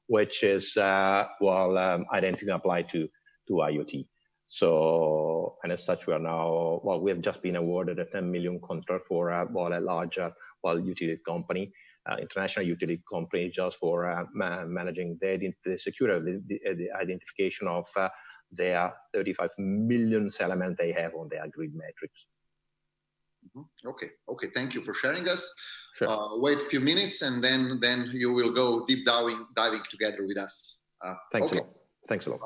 which is identity applied to IoT. So, and as such, we are now, we have just been awarded a 10 million contract for a larger utility company, international utility company, just for managing the identification of their 35 million element they have on their grid matrix. Okay. Thank you for sharing us. Sure. Wait a few minutes, and then you will go deep diving together with us. Thanks a lot. Thanks a lot.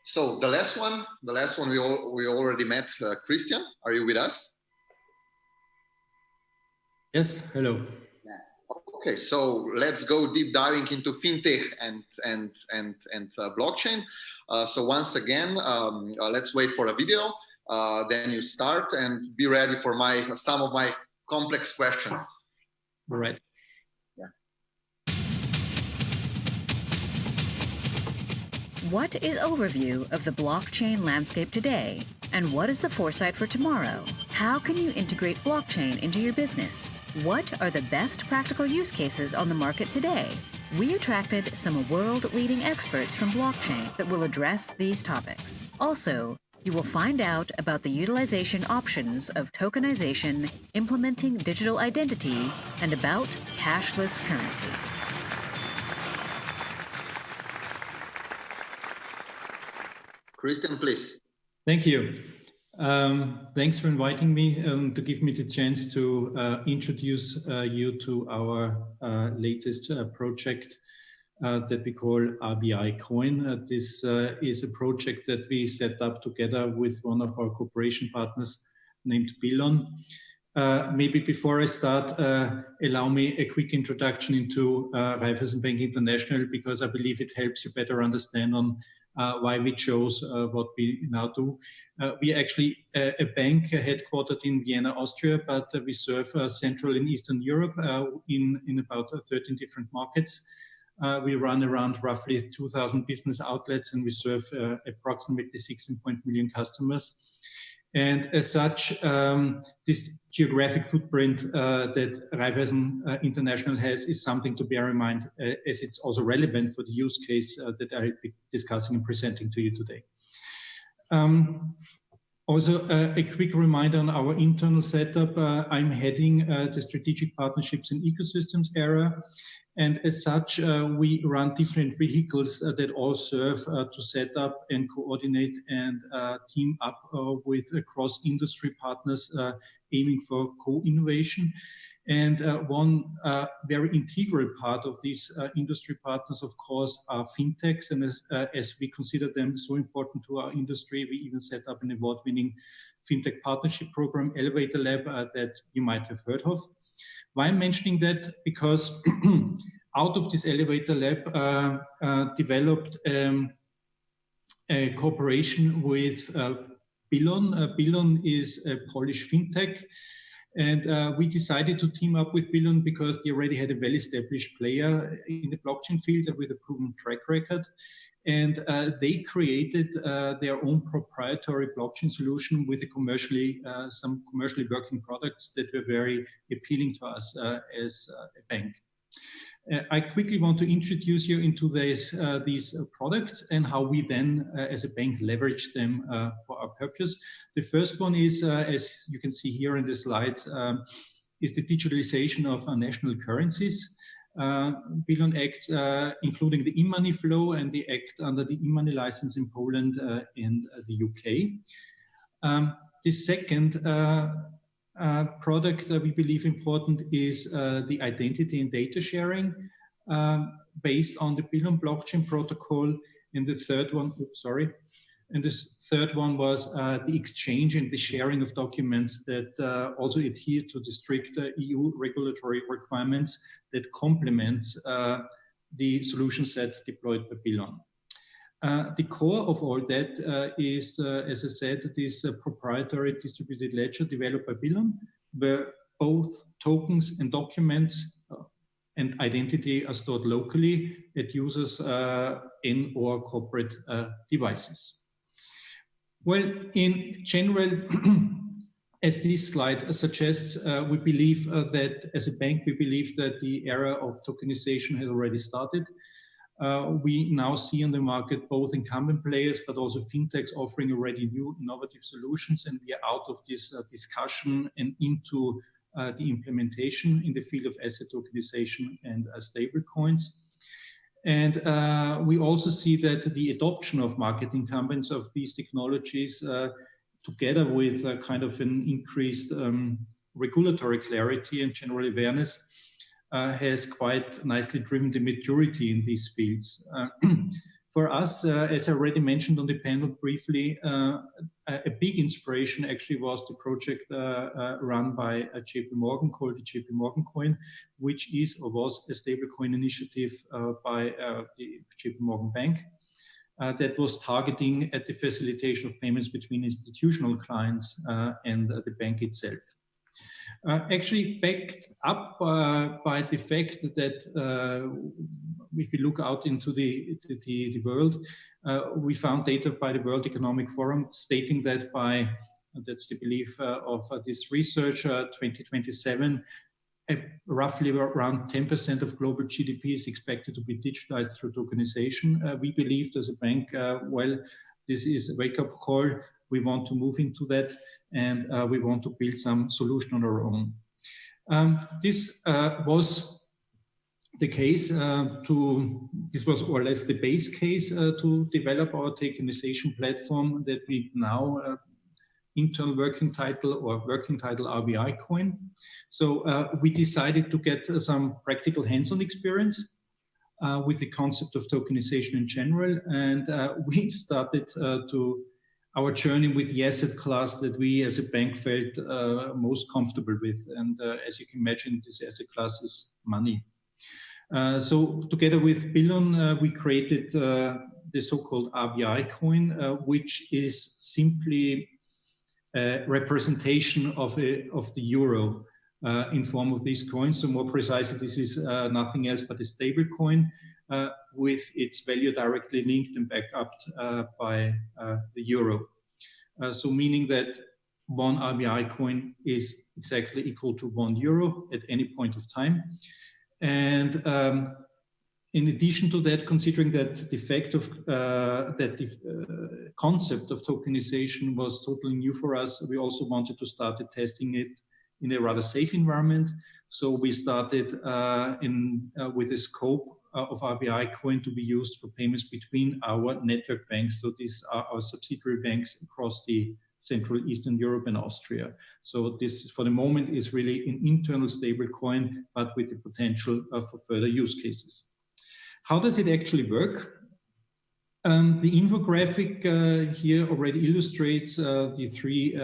So the last one we already met. Christian, are you with us? Yes. Hello. Yeah. Okay. So let's go deep diving into fintech and blockchain. So once again, let's wait for a video. Then you start and be ready for some of my complex questions. All right. What is overview of the blockchain landscape today, And what is the foresight for tomorrow? How can you integrate blockchain into your business? What are the best practical use cases on the market today? We attracted some world-leading experts from blockchain that will address these topics. Also, you will find out about the utilization options of tokenization, implementing digital identity, and about cashless currency. Christian, please. Thank you. Thanks for inviting me to give me the chance to introduce you to our latest project that we call RBI Coin. This is a project that we set up together with one of our cooperation partners named Billon. Maybe before I start, allow me a quick introduction into Raiffeisen Bank International, because I believe it helps you better understand on why we chose what we now do. We are actually a bank headquartered in Vienna, Austria, but we serve Central and Eastern Europe in about 13 different markets. We run around roughly 2,000 business outlets, and we serve approximately 16 million customers. And as such, this geographic footprint that Raiffeisen International has is something to bear in mind, as it's also relevant for the use case that I'll be discussing and presenting to you today. Also, a quick reminder on our internal setup. I'm heading the strategic partnerships and ecosystems area. And as such, we run different vehicles that all serve to set up and coordinate and team up with cross-industry partners aiming for co-innovation. And one very integral part of these industry partners, of course, are fintechs. And as we consider them so important to our industry, we even set up an award-winning fintech partnership program, Elevator Lab, that you might have heard of. Why I'm mentioning that? Because out of this Elevator Lab developed a cooperation with Billon. Billon is a Polish fintech. And we decided to team up with Billon because they already had a well-established player in the blockchain field with a proven track record. And they created their own proprietary blockchain solution with some commercially working products that were very appealing to us as a bank. I quickly want to introduce you into these products and how we then, as a bank, leverage them for our purpose. The first one is, as you can see here in the slides, is the digitalization of our national currencies. Billon acts, including the e-money flow, and they act under the e-money license in Poland and the UK. The second product that we believe important is the identity and data sharing based on the Billon blockchain protocol. And the third one, and this third one was the exchange and the sharing of documents that also adhere to the strict EU regulatory requirements that complements the solution set deployed by Billon. The core of all that is, as I said, this proprietary distributed ledger developed by Billon, where both tokens and documents and identity are stored locally at users in or corporate devices. Well, in general, as this slide suggests, we believe that as a bank, we believe that the era of tokenization has already started. We now see on the market both incumbent players, but also fintechs offering already new innovative solutions. And we are out of this discussion and into the implementation in the field of asset tokenization and stable coins. And we also see that the adoption of market incumbents of these technologies, together with kind of an increased regulatory clarity and general awareness, has quite nicely driven the maturity in these fields. For us, as I already mentioned on the panel briefly, a big inspiration actually was the project run by JP Morgan called the JP Morgan Coin, which is or was a stablecoin initiative by the JP Morgan Bank that was targeting at the facilitation of payments between institutional clients and the bank itself. Actually backed up by the fact that if we look out into the world, we found data by the World Economic Forum stating that by, that's the belief of this research, 2027, roughly around 10% of global GDP is expected to be digitized through tokenization. We believed as a bank, well, this is a wake-up call. We want to move into that, and we want to build some solution on our own. This was the case this was more or less the base case to develop our tokenization platform that we now internal working title RBI coin. So we decided to get some practical hands-on experience with the concept of tokenization in general, and we started our journey with the asset class that we as a bank felt most comfortable with. And as you can imagine, this asset class is money. So together with Billon, we created the so-called RBI coin, which is simply a representation of the euro in form of these coins. So more precisely, this is nothing else but a stable coin with its value directly linked and backed up by the euro. So meaning that one RBI coin is exactly equal to €1 at any point of time. And in addition to that, considering that the fact of the concept of tokenization was totally new for us, we also wanted to start testing it in a rather safe environment. So we started with a scope of RBI coin to be used for payments between our network banks. So these are our subsidiary banks across the Central Eastern Europe and Austria. So this, for the moment, is really an internal stable coin, but with the potential for further use cases. How does it actually work? The infographic here already illustrates the three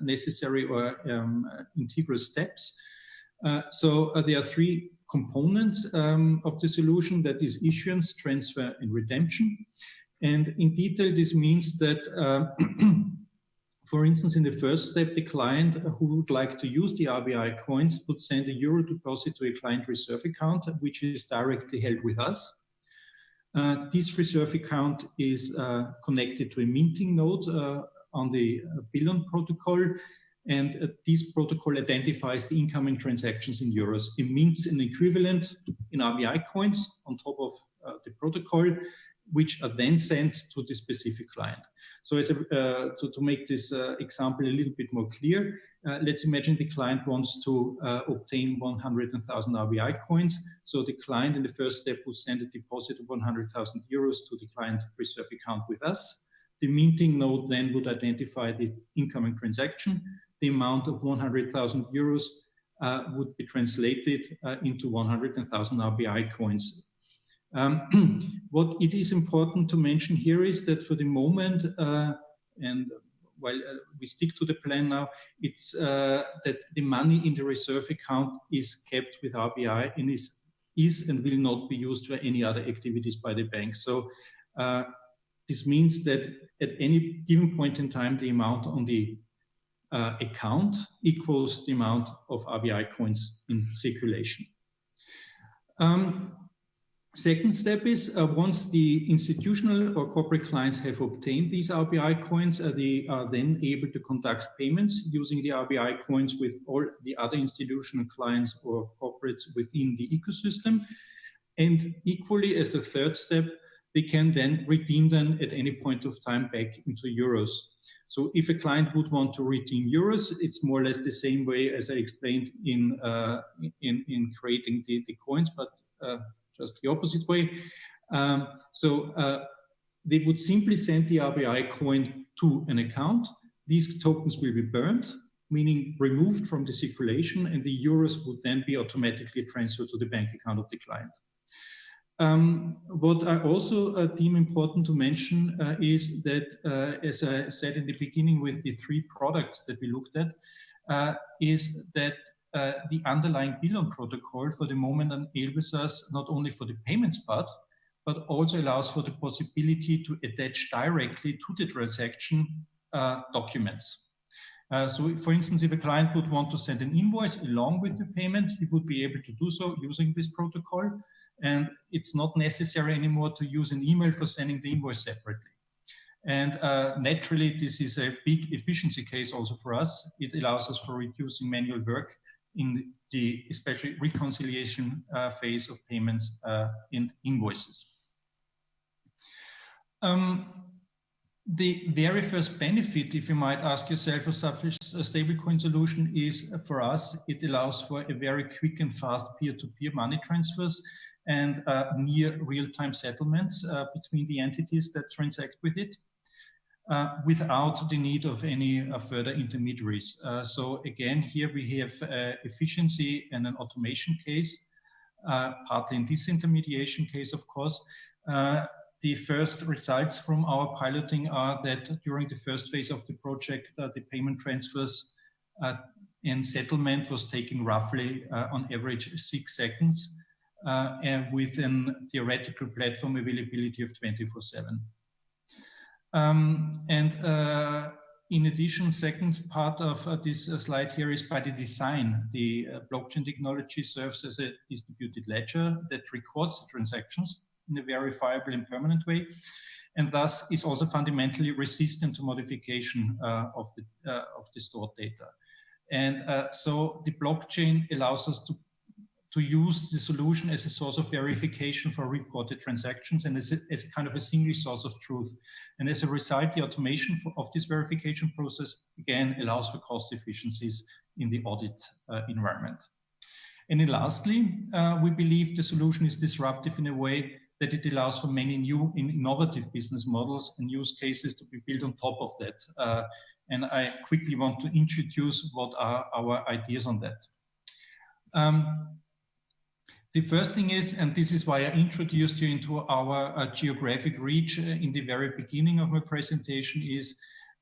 necessary or integral steps. So there are three components of the solution, that is issuance, transfer, and redemption. And in detail, this means that, for instance, in the first step, the client who would like to use the RBI coins would send a euro deposit to a client reserve account, which is directly held with us. This reserve account is connected to a minting node on the Billon protocol, and this protocol identifies the incoming transactions in euros. It mints an equivalent in RBI coins on top of the protocol, which are then sent to the specific client. So as to make this example a little bit more clear, let's imagine the client wants to obtain 100,000 RBI coins. So the client in the first step will send a deposit of 100,000 euros to the client reserve account with us. The minting node then would identify the incoming transaction. The amount of 100,000 euros would be translated into 100,000 RBI coins. What it is important to mention here is that for the moment, and while we stick to the plan now, it's that the money in the reserve account is kept with RBI and is and will not be used for any other activities by the bank. So this means that at any given point in time, the amount on the account equals the amount of RBI coins in circulation. Second step is once the institutional or corporate clients have obtained these RBI coins, they are then able to conduct payments using the RBI coins with all the other institutional clients or corporates within the ecosystem. And equally, as a third step, they can then redeem them at any point of time back into euros. So if a client would want to redeem euros, it's more or less the same way as I explained in creating the coins, but just the opposite way. They would simply send the RBI coin to an account. These tokens will be burned, meaning removed from the circulation, and the euros would then be automatically transferred to the bank account of the client. What I also deem important to mention is that, as I said in the beginning with the three products that we looked at, is that the underlying Billon protocol for the moment enables us not only for the payments part, but also allows for the possibility to attach directly to the transaction documents. So for instance, if a client would want to send an invoice along with the payment, he would be able to do so using this protocol. And it's not necessary anymore to use an email for sending the invoice separately. And naturally, this is a big efficiency case also for us. It allows us for reducing manual work in the especially reconciliation phase of payments and invoices. The very first benefit, if you might ask yourself, of such a stablecoin solution is for us, it allows for a very quick and fast peer-to-peer money transfers and near real-time settlements between the entities that transact with it without the need of any further intermediaries. So again, here we have efficiency and an automation case, partly in disintermediation case, of course. The first results from our piloting are that during the first phase of the project, the payment transfers and settlement was taking roughly on average 6 seconds and with a theoretical platform availability of 24/7. In addition, second part of this slide here is by the design. The blockchain technology serves as a distributed ledger that records the transactions in a verifiable and permanent way, and thus is also fundamentally resistant to modification of the stored data. And so the blockchain allows us to use the solution as a source of verification for reported transactions and as a kind of a single source of truth. And as a result, the automation of this verification process, again, allows for cost efficiencies in the audit environment. And then lastly, we believe the solution is disruptive in a way that it allows for many new and innovative business models and use cases to be built on top of that. And I quickly want to introduce what are our ideas on that. The first thing is, and this is why I introduced you into our geographic reach in the very beginning of my presentation, is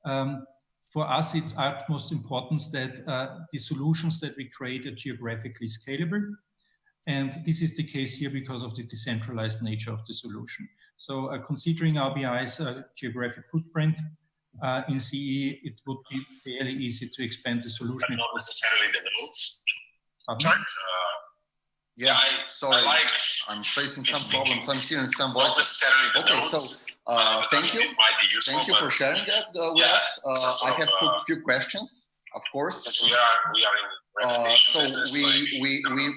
for us, it's utmost importance that the solutions that we create are geographically scalable. And this is the case here because of the decentralized nature of the solution. So considering RBI's geographic footprint in CE, it would be fairly easy to expand the solution. But not necessarily the nodes. Yeah, sorry, I'm facing some problems. I'm hearing some voices. Okay, so thank you. Thank you for sharing that with us. I have a few questions, of course. So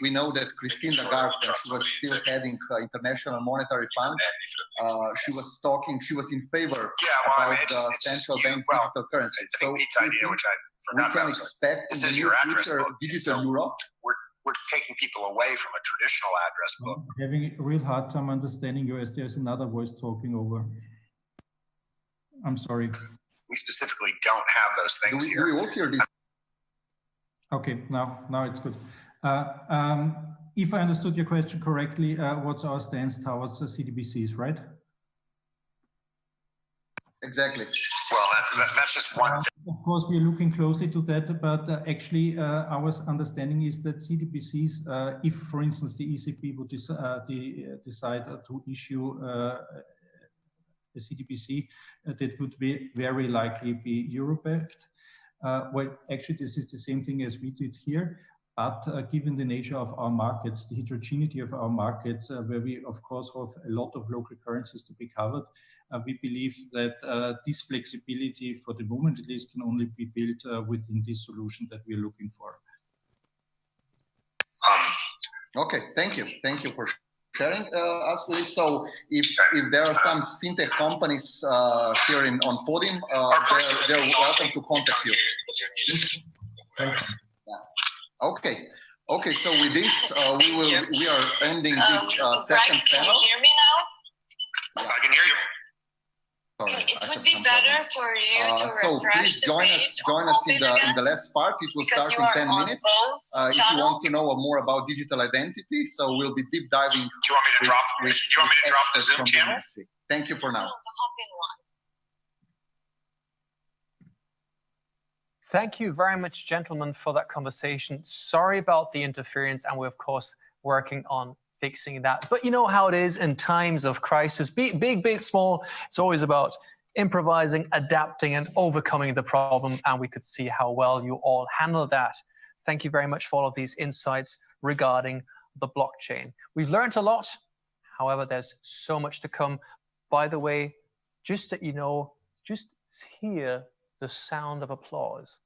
we know that Christine Lagarde, she was still heading International Monetary Fund. She was talking, she was in favor about central bank digital currencies. So we can expect in the near future digital euro. We're taking people away from a traditional address book. I'm having a real hard time understanding you as there's another voice talking over. I'm sorry. We specifically don't have those things here. Do we all hear this? Okay, now it's good. If I understood your question correctly, what's our stance towards the CDBCs, right? Exactly. Well, that's just one thing. Of course, we are looking closely to that, but actually our understanding is that CDBCs, if, for instance, the ECB would decide to issue a CDBC, that would very likely be euro-backed. Well, actually, this is the same thing as we did here, but given the nature of our markets, the heterogeneity of our markets, where we, of course, have a lot of local currencies to be covered, we believe that this flexibility, for the moment at least, can only be built within this solution that we're looking for. Okay, thank you. Thank you for sharing us with this. So if there are some fintech companies here on Podim, they're welcome to contact you. Yeah. Okay. Okay. So with this, we are ending this second panel. Can you hear me now? I can hear you. Sorry, it would be better for you to so please join us in the last part. It will start in 10 minutes. If you want to know more about digital identity, so we'll be deep diving. Do you want me to drop the Zoom channel? Thank you for now. Thank you very much, gentlemen, for that conversation. Sorry about the interference, and we're, of course, working on fixing that. But you know how it is in times of crisis, big, small, it's always about improvising, adapting, and overcoming the problem, and we could see how well you all handled that. Thank you very much for all of these insights regarding the blockchain. We've learned a lot. However, there's so much to come. By the way, just that you know, just hear the sound of applause.